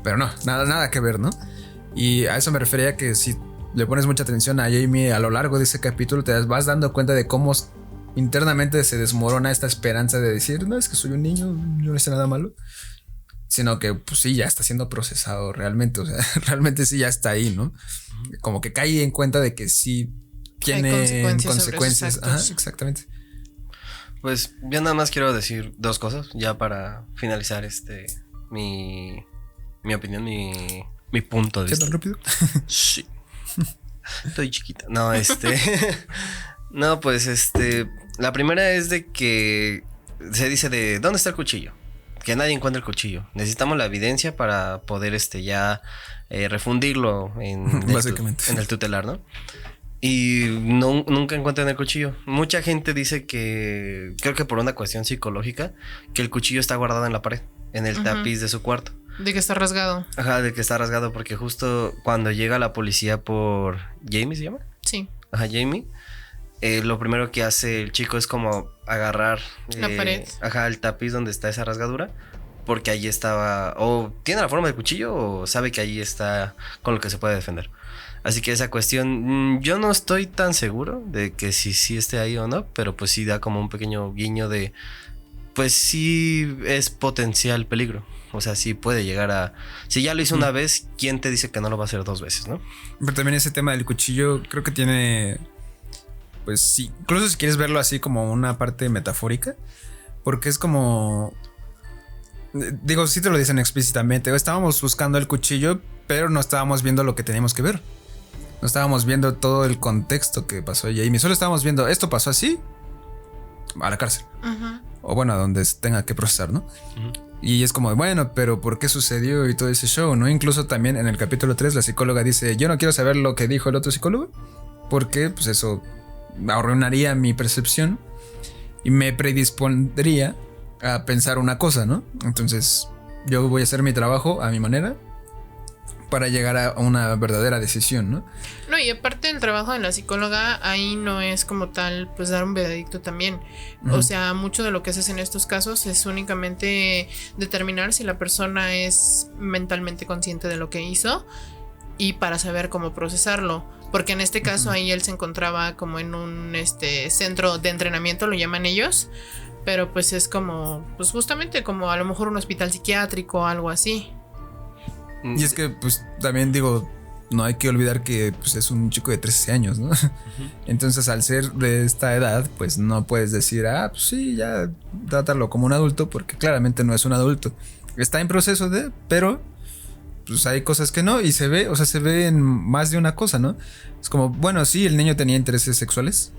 Pero no, nada que ver, ¿no? Y a eso me refería, que si le pones mucha atención a Jamie a lo largo de ese capítulo, te vas dando cuenta de cómo internamente se desmorona esta esperanza de decir, no, es que soy un niño, yo no hice nada malo. Sino que pues sí, ya está siendo procesado realmente. O sea, realmente sí ya está ahí, ¿no? Como que cae en cuenta de que sí tiene consecuencias. Ajá, exactamente. Pues yo nada más quiero decir dos cosas, ya para finalizar mi opinión, mi punto de vista. ¿Qué tan rápido? Sí. Estoy chiquita. No, no, pues la primera es de que se dice de ¿dónde está el cuchillo? Que nadie encuentra el cuchillo. Necesitamos la evidencia para poder ya refundirlo en el tutelar, ¿no? Y nunca encuentran el cuchillo. Mucha gente dice que, creo que por una cuestión psicológica, que el cuchillo está guardado en la pared, en el tapiz de su cuarto. De que está rasgado. Ajá, de que está rasgado, porque justo cuando llega la policía por... ¿Jamie se llama? Sí. Ajá, Jamie. Lo primero que hace el chico es como agarrar... la pared. Ajá, el tapiz donde está esa rasgadura. Porque ahí estaba... O tiene la forma de cuchillo o sabe que ahí está con lo que se puede defender. Así que esa cuestión... Yo no estoy tan seguro de que sí esté ahí o no. Pero pues sí da como un pequeño guiño de... Pues sí es potencial peligro. O sea, sí puede llegar a... Si ya lo hizo una vez, ¿quién te dice que no lo va a hacer dos veces, no? Pero también ese tema del cuchillo creo que tiene... Pues sí, incluso si quieres verlo así como una parte metafórica. Porque es como... Digo, sí te lo dicen explícitamente. Estábamos buscando el cuchillo, pero no estábamos viendo lo que teníamos que ver. No estábamos viendo todo el contexto que pasó allí. Y solo estábamos viendo, esto pasó así, a la cárcel. O bueno, a donde se tenga que procesar, ¿no? Y es como, bueno, pero ¿por qué sucedió? Y todo ese show, ¿no? Incluso también en el capítulo 3 la psicóloga dice, yo no quiero saber lo que dijo el otro psicólogo, porque pues eso arruinaría mi percepción y me predispondría a pensar una cosa, ¿no? Entonces yo voy a hacer mi trabajo a mi manera para llegar a una verdadera decisión, ¿no? No, y aparte el trabajo de la psicóloga ahí no es como tal, pues dar un veredicto también. O sea, mucho de lo que haces en estos casos es únicamente determinar si la persona es mentalmente consciente de lo que hizo y para saber cómo procesarlo. Porque en este caso ahí él se encontraba como en un centro de entrenamiento, lo llaman ellos. Pero pues es como, pues justamente como a lo mejor un hospital psiquiátrico o algo así. Y es que pues también digo, no hay que olvidar que pues, es un chico de 13 años, ¿no? Entonces al ser de esta edad, pues no puedes decir, pues sí, ya trátalo como un adulto, porque claramente no es un adulto. Está en proceso pero pues hay cosas que no y se ve, o sea, se ve en más de una cosa, ¿no? Es como, bueno, sí, el niño tenía intereses sexuales,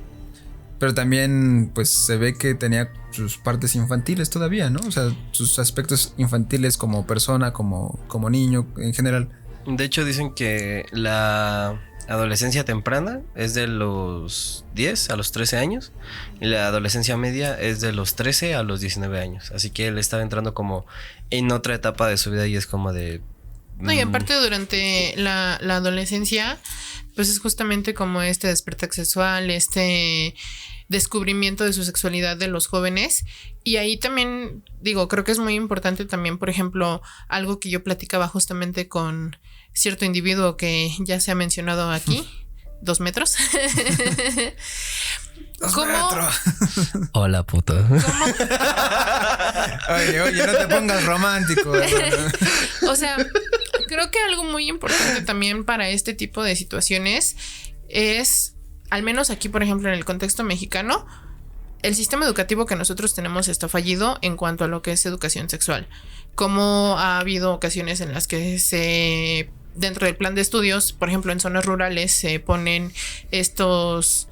pero también pues se ve que tenía sus partes infantiles todavía, ¿no? O sea, sus aspectos infantiles como persona, como niño en general. De hecho, dicen que la adolescencia temprana es de los 10 a los 13 años y la adolescencia media es de los 13 a los 19 años. Así que él estaba entrando como en otra etapa de su vida y es como de... No, y aparte durante la adolescencia, pues es justamente como este despertar sexual, este descubrimiento de su sexualidad de los jóvenes. Y ahí también, digo, creo que es muy importante también, por ejemplo, algo que yo platicaba justamente con cierto individuo que ya se ha mencionado aquí, 2 metros. Hola, puto. Oye, no te pongas romántico. O sea, creo que algo muy importante también para este tipo de situaciones es, al menos aquí, por ejemplo, en el contexto mexicano, el sistema educativo que nosotros tenemos está fallido en cuanto a lo que es educación sexual. Como ha habido ocasiones en las que dentro del plan de estudios, por ejemplo, en zonas rurales se ponen estos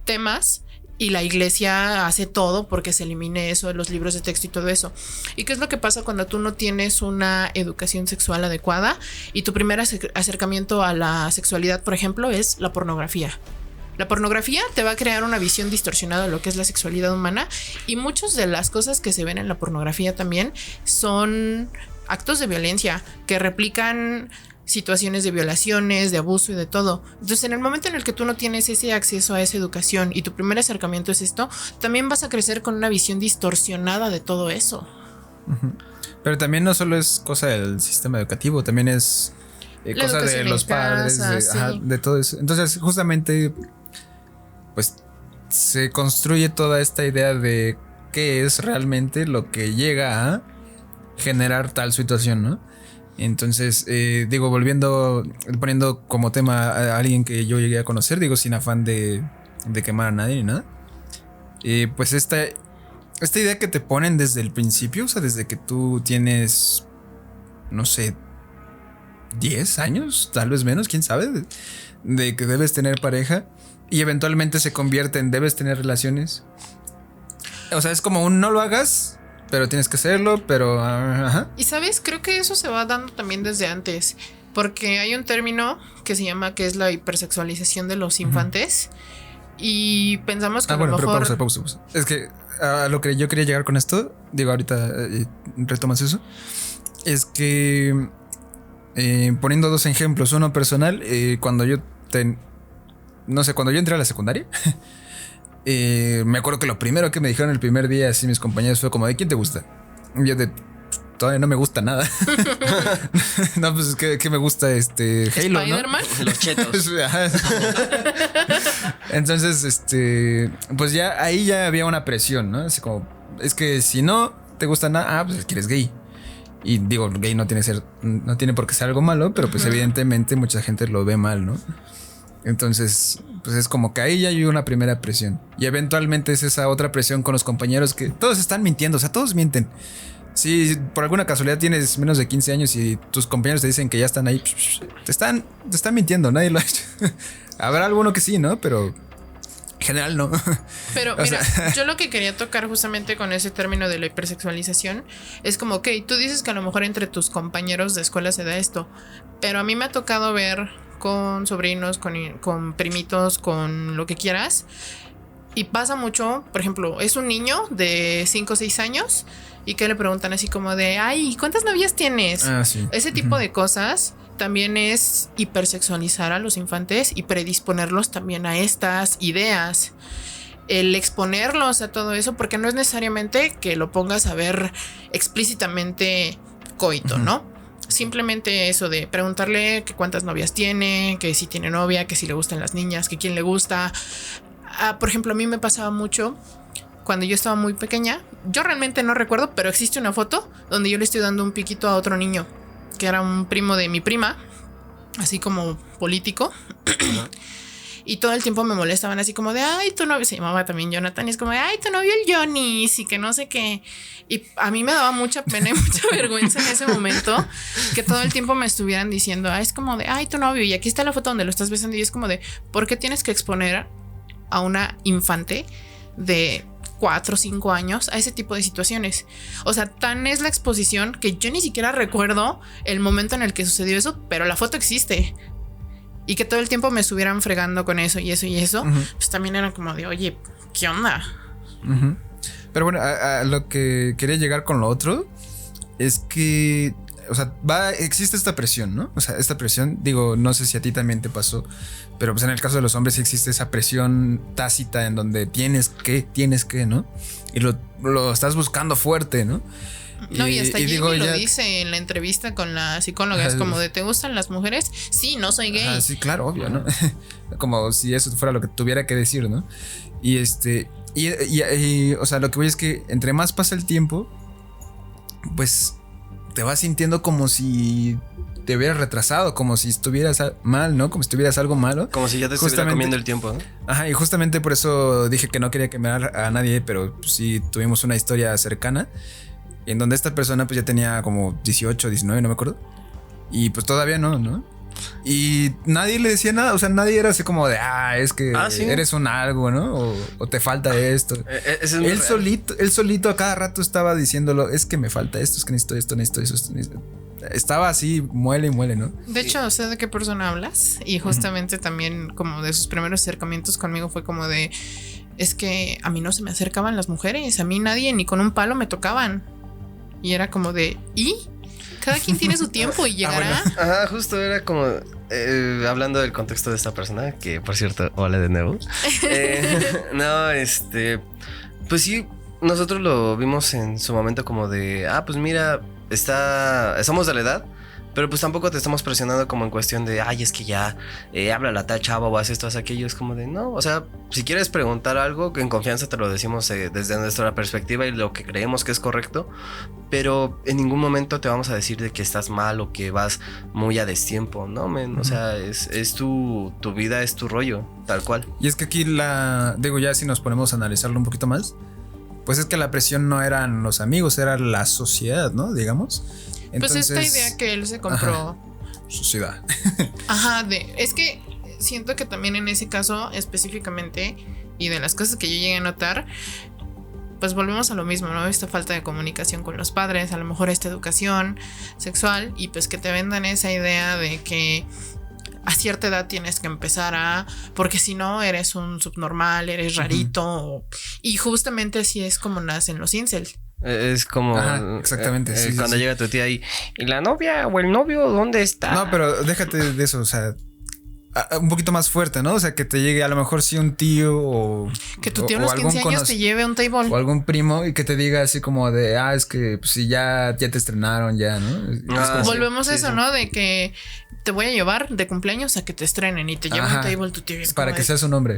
temas y la iglesia hace todo porque se elimine eso de los libros de texto y todo eso. ¿Y qué es lo que pasa cuando tú no tienes una educación sexual adecuada y tu primer acercamiento a la sexualidad, por ejemplo, es la pornografía? La pornografía te va a crear una visión distorsionada de lo que es la sexualidad humana y muchas de las cosas que se ven en la pornografía también son actos de violencia que replican situaciones de violaciones, de abuso y de todo. Entonces, en el momento en el que tú no tienes ese acceso a esa educación y tu primer acercamiento es esto, también vas a crecer con una visión distorsionada de todo eso. Pero también no solo es cosa del sistema educativo, también es cosa de los padres, de todo eso. Entonces, justamente, pues se construye toda esta idea de qué es realmente lo que llega a generar tal situación, ¿no? Entonces, digo, poniendo como tema a alguien que yo llegué a conocer, digo, sin afán de quemar a nadie ni nada. Pues esta idea que te ponen desde el principio, o sea, desde que tú tienes, no sé, 10 años, tal vez menos, quién sabe, de que debes tener pareja y eventualmente se convierte en debes tener relaciones. O sea, es como un no lo hagas, pero tienes que hacerlo, pero... ajá. Y sabes, creo que eso se va dando también desde antes, porque hay un término que se llama que es la hipersexualización de los infantes y pensamos que a lo mejor... Pero pausa. Es que a lo que yo quería llegar con esto, digo, ahorita retomas eso, es que poniendo 2 ejemplos, uno personal, cuando yo entré a la secundaria... me acuerdo que lo primero que me dijeron el primer día, así mis compañeros, fue como, ¿de quién te gusta? Y yo todavía no me gusta nada. No, pues es que me gusta Halo, ¿Spider-Man? ¿No? Los chetos. Entonces, pues ya ahí ya había una presión, ¿no? Así como, es que si no te gusta nada, pues es que eres gay. Y digo, gay no tiene por qué ser algo malo, pero pues evidentemente mucha gente lo ve mal, ¿no? Entonces, pues es como que ahí ya hay una primera presión. Y eventualmente es esa otra presión con los compañeros que todos están mintiendo, o sea, todos mienten. Si por alguna casualidad tienes menos de 15 años y tus compañeros te dicen que ya están ahí, te están mintiendo, nadie lo ha hecho. Habrá alguno que sí, ¿no? Pero en general no. Pero mira, yo lo que quería tocar justamente con ese término de la hipersexualización es como, ok, tú dices que a lo mejor entre tus compañeros de escuela se da esto, pero a mí me ha tocado ver con sobrinos, con primitos, con lo que quieras. Y pasa mucho, por ejemplo, es un niño de 5 o 6 años y que le preguntan así como de, ay, ¿cuántas novias tienes? Sí. Ese tipo de cosas también es hipersexualizar a los infantes y predisponerlos también a estas ideas. El exponerlos a todo eso, porque no es necesariamente que lo pongas a ver explícitamente coito, ¿no? Simplemente eso de preguntarle que cuántas novias tiene, que si tiene novia, que si le gustan las niñas, que quién le gusta. Por ejemplo, a mí me pasaba mucho cuando yo estaba muy pequeña. Yo realmente no recuerdo, pero existe una foto donde yo le estoy dando un piquito a otro niño, que era un primo de mi prima, así como político. y todo el tiempo me molestaban así como de, ay, tu novio, se llamaba también Jonathan, y es como de, ay, tu novio el Johnny, y que no sé qué. Y a mí me daba mucha pena y mucha vergüenza en ese momento que todo el tiempo me estuvieran diciendo, es como de, ay, tu novio, y aquí está la foto donde lo estás besando, y es como de, ¿por qué tienes que exponer a una infante de 4 o 5 años a ese tipo de situaciones? O sea, tan es la exposición que yo ni siquiera recuerdo el momento en el que sucedió eso, pero la foto existe. Y que todo el tiempo me estuvieran fregando con eso y eso y eso, pues también era como de, oye, ¿qué onda? Pero bueno, a lo que quería llegar con lo otro es que, o sea, existe esta presión, ¿no? O sea, esta presión, digo, no sé si a ti también te pasó, pero pues en el caso de los hombres sí existe esa presión tácita en donde tienes que, ¿no? Y lo estás buscando fuerte, ¿no? No, y hasta Jimmy lo dice en la entrevista con la psicóloga, es como de, ¿te gustan las mujeres? Sí, no soy gay. Sí, claro, obvio, ¿no? Como si eso fuera lo que tuviera que decir, ¿no? Y o sea, lo que voy es que entre más pasa el tiempo, pues te vas sintiendo como si te hubieras retrasado, como si estuvieras mal, ¿no? Como si tuvieras algo malo. Como si ya te estuviera comiendo el tiempo, ¿no? Ajá, y justamente por eso dije que no quería quemar a nadie, pero sí tuvimos una historia cercana en donde esta persona pues ya tenía como 18, 19, no me acuerdo. Y pues todavía no. Y nadie le decía nada, o sea, nadie era así como de, es que ¿sí? eres un algo, ¿no? O te falta esto. Él solito a cada rato estaba diciéndolo, es que me falta esto, es que necesito esto. Estaba así, muele, ¿no? De hecho, sé de qué persona hablas. Y justamente también como de sus primeros acercamientos conmigo fue como de, es que a mí no se me acercaban las mujeres, a mí nadie ni con un palo me tocaban. Y era como de, ¿y? Cada quien tiene su tiempo y llegará. Bueno. Ajá, justo era como hablando del contexto de esta persona, que por cierto, hola de nuevo. No, pues sí, nosotros lo vimos en su momento como de, pues mira, somos de la edad, pero pues tampoco te estamos presionando como en cuestión de, es que ya habla a tal chavo o haz esto, haz aquello. Es como de, no, o sea, si quieres preguntar algo, en confianza te lo decimos desde nuestra perspectiva y lo que creemos que es correcto, pero en ningún momento te vamos a decir de que estás mal o que vas muy a destiempo, ¿no, men? O sea, es tu vida, es tu rollo, tal cual. Y es que aquí digo, ya si nos ponemos a analizarlo un poquito más, pues es que la presión no eran los amigos, era la sociedad, ¿no? Digamos. Entonces, pues esta idea que él se compró. Sociedad. Es que siento que también en ese caso específicamente, y de las cosas que yo llegué a notar, pues volvemos a lo mismo, ¿no? Esta falta de comunicación con los padres, a lo mejor esta educación sexual, y pues que te vendan esa idea de que a cierta edad tienes que empezar porque si no eres un subnormal, eres rarito, y justamente así es como nacen los incels. Es como exactamente, cuando llega tu tía y la novia o el novio, ¿dónde está? No, pero déjate de eso, o sea, un poquito más fuerte, ¿no? O sea, que te llegue a lo mejor sí un tío o que tu tío a los 15 años te lleve a un table o algún primo y que te diga así como de, es que pues, si ya te estrenaron ya, ¿no? Volvemos a eso, ¿no? De que te voy a llevar de cumpleaños a que te estrenen y te lleva un table tu tío. Para que seas un hombre.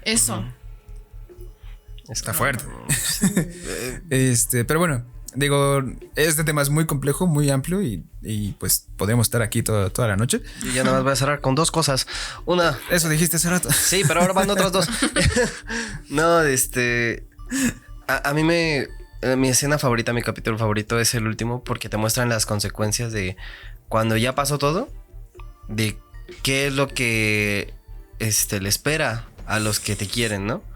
Eso. Está fuerte. Pero bueno, digo, este tema es muy complejo, muy amplio y pues podemos estar aquí toda la noche. Y ya nada más voy a cerrar con 2 cosas. Una. Eso dijiste hace rato. Sí, pero ahora van otras 2. No, a mí mi escena favorita, mi capítulo favorito es el último porque te muestran las consecuencias de cuando ya pasó todo, de qué es lo que le espera a los que te quieren, ¿no?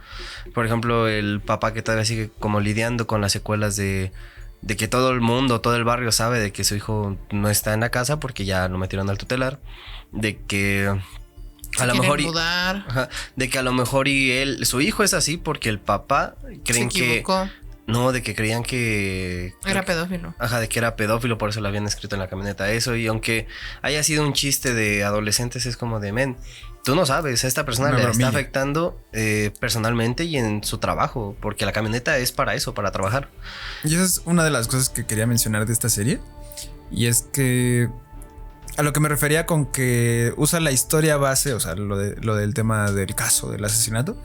Por ejemplo, el papá que todavía sigue como lidiando con las secuelas de que todo el mundo, todo el barrio sabe de que su hijo no está en la casa porque ya lo metieron al tutelar, de que a lo mejor de que a lo mejor su hijo es así porque el papá creen que no, de que creían que era pedófilo. De que era pedófilo, por eso lo habían escrito en la camioneta eso. Y aunque haya sido un chiste de adolescentes, es como de, men, tú no sabes, a esta persona le está afectando personalmente y en su trabajo, porque la camioneta es para eso, para trabajar. Y esa es una de las cosas que quería mencionar de esta serie. Y es que a lo que me refería con que usa la historia base, o sea, lo del tema del caso del asesinato.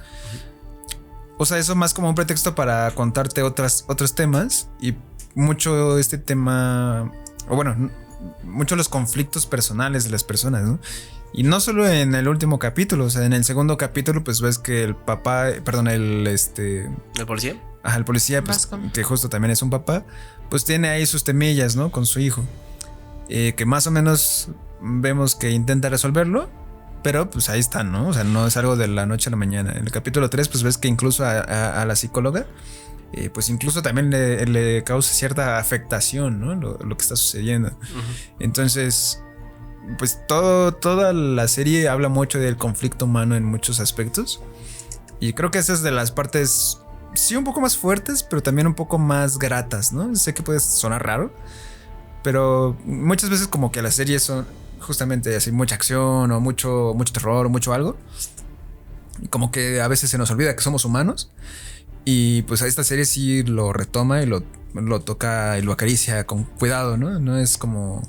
O sea, eso más como un pretexto para contarte otros temas y mucho este tema, o bueno, mucho los conflictos personales de las personas, ¿no? Y no solo en el último capítulo, o sea, en el segundo capítulo pues ves que el papá, perdón, ¿El policía? Ajá, el policía, pues, que justo también es un papá, pues tiene ahí sus temillas, ¿no? Con su hijo. Que más o menos vemos que intenta resolverlo, pero pues ahí está, ¿no? O sea, no es algo de la noche a la mañana. En el capítulo 3 pues ves que incluso a la psicóloga, pues incluso también le causa cierta afectación, ¿no? Lo que está sucediendo. Entonces, pues toda la serie habla mucho del conflicto humano en muchos aspectos. Y creo que esa es de las partes, sí, un poco más fuertes, pero también un poco más gratas, ¿no? Sé que puede sonar raro, pero muchas veces como que las series son justamente así mucha acción o mucho terror o mucho algo. Y como que a veces se nos olvida que somos humanos. Y pues a esta serie sí lo retoma y lo toca y lo acaricia con cuidado, ¿no? No es como...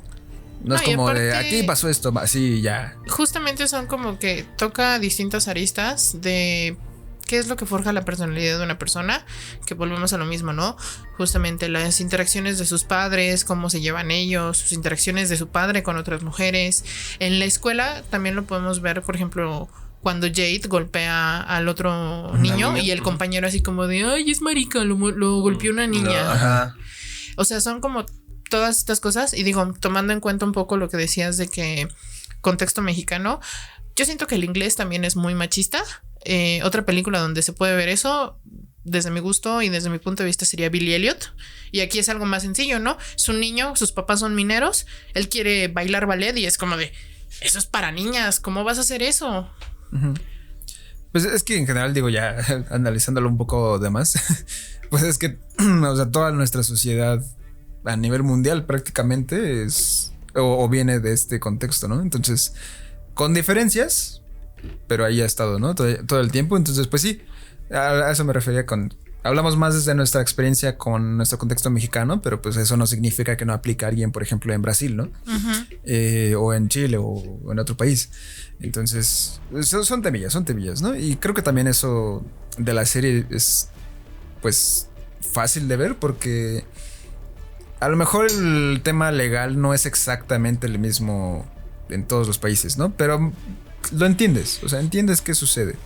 No es como de aquí pasó esto, así ya. Justamente son como que toca distintas aristas de qué es lo que forja la personalidad de una persona, que volvemos a lo mismo, ¿no? Justamente las interacciones de sus padres, cómo se llevan ellos, sus interacciones de su padre con otras mujeres. En la escuela también lo podemos ver, por ejemplo, cuando Jade golpea al otro niño y el compañero así como de, ay, es marica, lo golpeó una niña. No, ajá. O sea, son como todas estas cosas. Y digo, tomando en cuenta un poco lo que decías de que contexto mexicano, yo siento que el inglés también es muy machista. Otra película donde se puede ver eso, desde mi gusto y desde mi punto de vista, sería Billy Elliot. Y aquí es algo más sencillo, ¿no? Es un niño, sus papás son mineros, él quiere bailar ballet y es como de, eso es para niñas, ¿cómo vas a hacer eso? Pues es que en general, digo, ya analizándolo un poco de más, pues es que, o sea, toda nuestra sociedad a nivel mundial prácticamente es o viene de este contexto, ¿no? Entonces, con diferencias, pero ahí ha estado, ¿no? Todo el tiempo. Entonces, pues sí, a eso me refería con... Hablamos más desde nuestra experiencia con nuestro contexto mexicano, pero pues eso no significa que no aplique a alguien, por ejemplo, en Brasil, ¿no? O en Chile o en otro país. Entonces, son temillas, ¿no? Y creo que también eso de la serie es, pues, fácil de ver porque... A lo mejor el tema legal no es exactamente el mismo en todos los países, ¿no? Pero lo entiendes, o sea, entiendes qué sucede.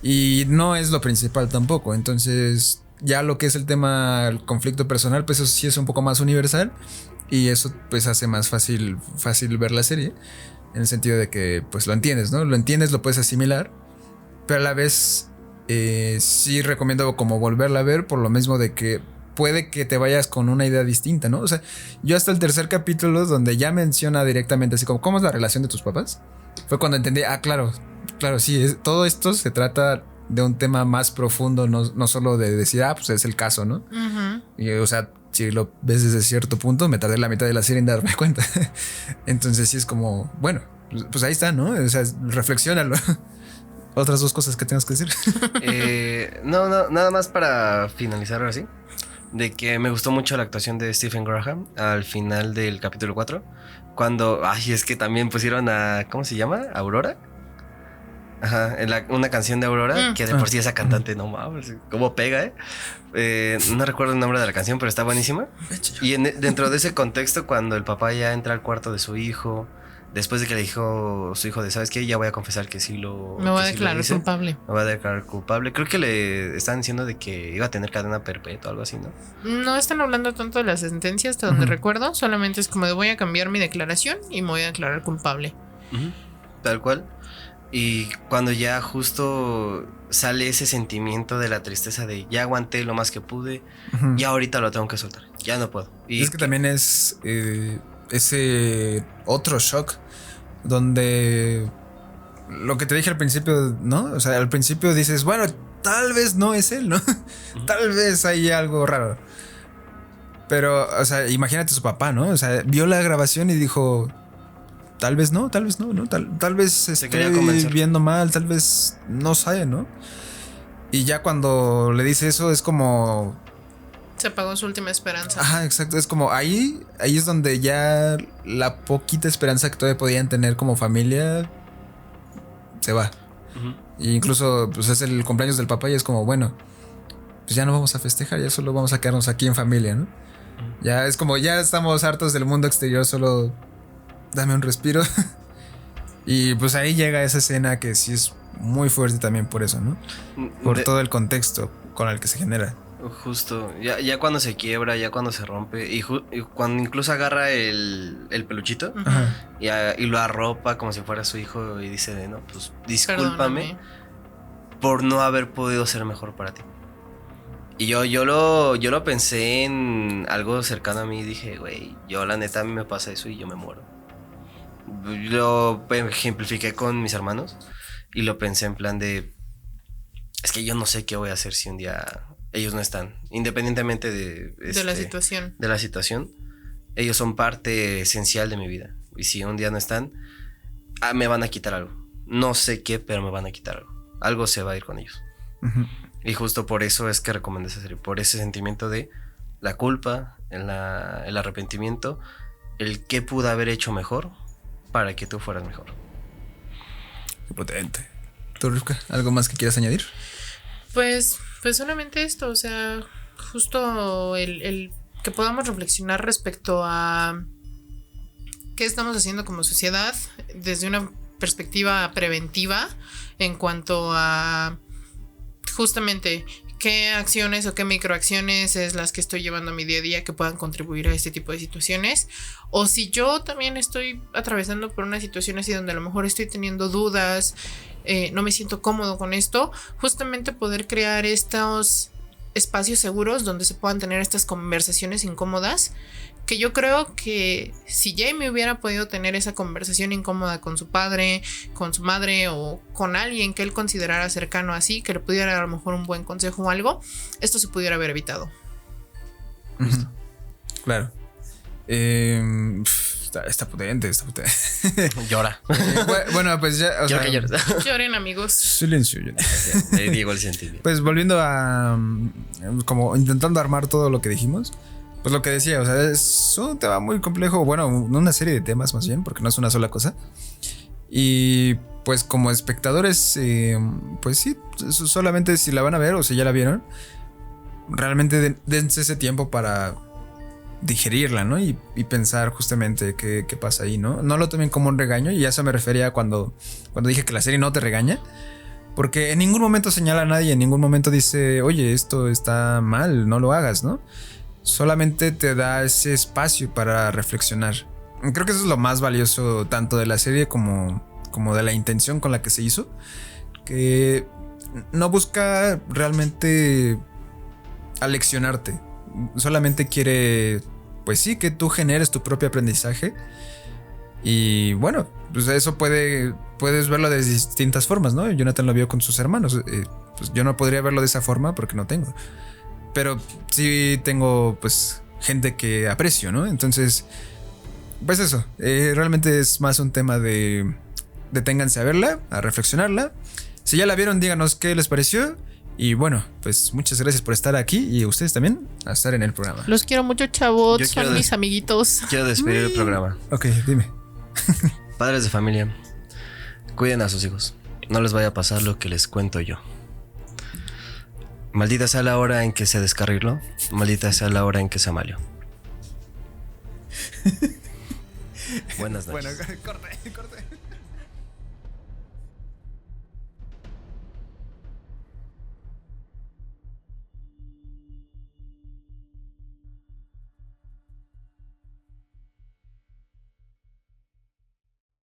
Y no es lo principal tampoco. Entonces, ya lo que es el tema, el conflicto personal, pues eso sí es un poco más universal. Y eso pues hace más fácil ver la serie. En el sentido de que pues lo entiendes, ¿no? Lo entiendes, lo puedes asimilar. Pero a la vez sí recomiendo como volverla a ver por lo mismo de que puede que te vayas con una idea distinta, ¿no? O sea, yo hasta el tercer capítulo donde ya menciona directamente así como ¿cómo es la relación de tus papás? Fue cuando entendí, claro, sí, todo esto se trata de un tema más profundo, no solo de decir, pues es el caso, ¿no? Y, o sea, si lo ves desde cierto punto, me tardé la mitad de la serie en darme cuenta. Entonces sí es como, bueno, pues ahí está, ¿no? O sea, reflexiónalo. Otras dos cosas que tengas que decir. No, nada más para finalizar ahora sí. De que me gustó mucho la actuación de Stephen Graham al final del capítulo 4. Cuando, es que también pusieron a, ¿cómo se llama? ¿Aurora? Ajá, una canción de Aurora, que de por sí esa cantante, no mames, cómo pega, no recuerdo el nombre de la canción, pero está buenísima. Y dentro de ese contexto, cuando el papá ya entra al cuarto de su hijo, después de que le dijo su hijo de, ¿sabes qué? Ya voy a confesar que sí lo... Me voy a declarar culpable. Me voy a declarar culpable. Creo que le estaban diciendo de que iba a tener cadena perpetua o algo así, ¿no? No están hablando tanto de la sentencia hasta donde recuerdo. Solamente es como de voy a cambiar mi declaración y me voy a declarar culpable. Tal cual. Y cuando ya justo sale ese sentimiento de la tristeza de ya aguanté lo más que pude, ya ahorita lo tengo que soltar, ya no puedo. Y es que también es ese otro shock donde lo que te dije al principio, ¿no? O sea, al principio dices, bueno, tal vez no es él, ¿no? Tal vez hay algo raro. Pero, o sea, imagínate a su papá, ¿no? O sea, vio la grabación y dijo... Tal vez no, ¿no? Tal vez estoy viendo mal, tal vez no sabe, ¿no? Y ya cuando le dice eso es como... Se apagó su última esperanza. Ajá, exacto. Es como ahí es donde ya la poquita esperanza que todavía podían tener como familia se va. Y incluso pues es el cumpleaños del papá y es como, bueno, pues ya no vamos a festejar, ya solo vamos a quedarnos aquí en familia, ¿no? Ya es como, ya estamos hartos del mundo exterior, solo... Dame un respiro. Y pues ahí llega esa escena que sí es muy fuerte también por eso, ¿no? Por todo el contexto con el que se genera. Justo, ya cuando se quiebra, ya cuando se rompe, y cuando incluso agarra el peluchito y lo arropa como si fuera su hijo y dice, no, pues discúlpame por no haber podido ser mejor para ti. Y yo lo pensé en algo cercano a mí y dije, güey, yo la neta a mí me pasa eso y yo me muero. Lo ejemplifiqué con mis hermanos y lo pensé en plan de, es que yo no sé qué voy a hacer si un día ellos no están, independientemente de la situación. De la situación, ellos son parte esencial de mi vida. Y si un día no están, me van a quitar algo. No sé qué, pero me van a quitar algo. Algo se va a ir con ellos. Y justo por eso es que recomiendo esa serie. Por ese sentimiento de la culpa, el arrepentimiento, el qué pude haber hecho mejor para que tú fueras mejor. Qué potente. ¿Tú, Rivka, algo más que quieras añadir? Pues solamente esto, o sea, justo el que podamos reflexionar respecto a qué estamos haciendo como sociedad desde una perspectiva preventiva en cuanto a justamente qué acciones o qué microacciones es las que estoy llevando a mi día a día que puedan contribuir a este tipo de situaciones, o si yo también estoy atravesando por una situación así donde a lo mejor estoy teniendo dudas, no me siento cómodo con esto, justamente poder crear estos espacios seguros donde se puedan tener estas conversaciones incómodas, que yo creo que si Jamie hubiera podido tener esa conversación incómoda con su padre, con su madre o con alguien que él considerara cercano así, que le pudiera dar a lo mejor un buen consejo o algo, esto se pudiera haber evitado. Claro. Está potente. Llora. Bueno, pues ya. O sea, lloren, amigos. Silencio. Diego el sentimiento. Pues volviendo a. Como intentando armar todo lo que dijimos. Pues lo que decía, o sea, es un tema muy complejo. Bueno, una serie de temas más bien, porque no es una sola cosa. Y pues como espectadores, pues sí, solamente si la van a ver o si ya la vieron, realmente dense ese tiempo para digerirla, ¿no? Y pensar justamente qué pasa ahí, ¿no? No lo tomen como un regaño, y a eso me refería cuando dije que la serie no te regaña, porque en ningún momento señala a nadie, en ningún momento dice, oye, esto está mal, no lo hagas, ¿no? Solamente te da ese espacio para reflexionar. Creo que eso es lo más valioso tanto de la serie como de la intención con la que se hizo, que no busca realmente aleccionarte, solamente quiere, pues sí, que tú generes tu propio aprendizaje. Y bueno, pues eso puedes verlo de distintas formas, ¿no? Jonathan lo vio con sus hermanos. Pues yo no podría verlo de esa forma porque no tengo. Pero sí tengo, pues, gente que aprecio, ¿no? Entonces, pues eso. Realmente es más un tema de deténganse a verla, a reflexionarla. Si ya la vieron, díganos qué les pareció. Y bueno, pues muchas gracias por estar aquí y ustedes también a estar en el programa. Los quiero mucho, chavos. Son mis amiguitos. Quiero despedir el programa. Ok, dime. Padres de familia, cuiden a sus hijos. No les vaya a pasar lo que les cuento yo. Maldita sea la hora en que se descarriló. Maldita sea la hora en que se amalió. Buenas noches. Bueno, corte.